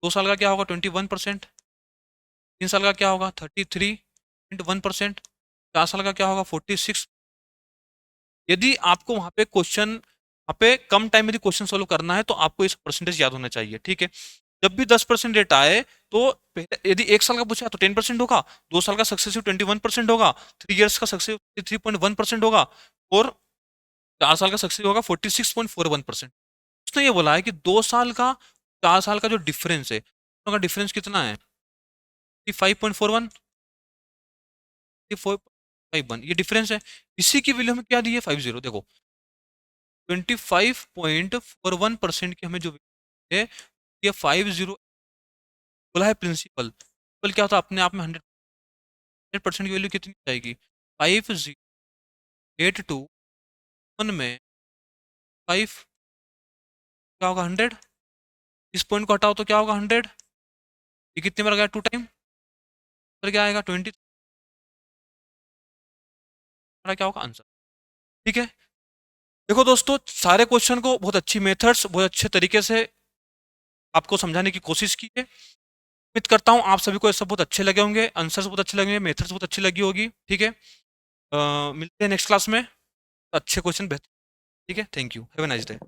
2 साल का क्या होगा 21%, 3 साल का क्या होगा 33.1%, 4 साल का क्या होगा 46। यदि आपको वहां पे क्वेश्चन, वहां पे कम टाइम में क्वेश्चन सोल्व करना है तो आपको इस परसेंटेज याद होना चाहिए। ठीक है, जब भी 10% रेट आए तो यदि 1 साल का पूछा तो 10% होगा, 2 साल का सक्सेसिव 21% होगा, 3 years का सक्सेसिव 3.1% होगा, और 4 साल का सक्सेसिव होगा 46.41%। उसने ये बोला है कि 2 साल का 4 साल का जो डिफरेंस है, दोनों का डिफरेंस कितना है 5.41, 4.51, ये डिफरेंस है। इसी की वैल्यू हमें क्या दी है 50। देखो 25.41% की हमें जो है, ये 50 बोला है प्रिंसिपल। प्रिंसिपल क्या होता है अपने आप में 100% की वैल्यू कितनी जाएगी 5082 में 5 क्या होगा 100, इस पॉइंट को हटाओ तो क्या होगा 100, ये कितने बार गया 2 टाइम, फिर क्या आएगा 20, क्या होगा आंसर। ठीक है, देखो दोस्तों सारे क्वेश्चन को बहुत अच्छी मेथड्स, बहुत अच्छे तरीके से आपको समझाने की कोशिश की है। उम्मीद करता हूँ आप सभी को ये सब बहुत अच्छे लगे होंगे, आंसर्स बहुत अच्छे लगे होंगे, मेथड्स बहुत अच्छी लगी होगी। ठीक है, मिलते हैं नेक्स्ट क्लास में अच्छे क्वेश्चन बेहतर। ठीक है, thank you, have a nice day.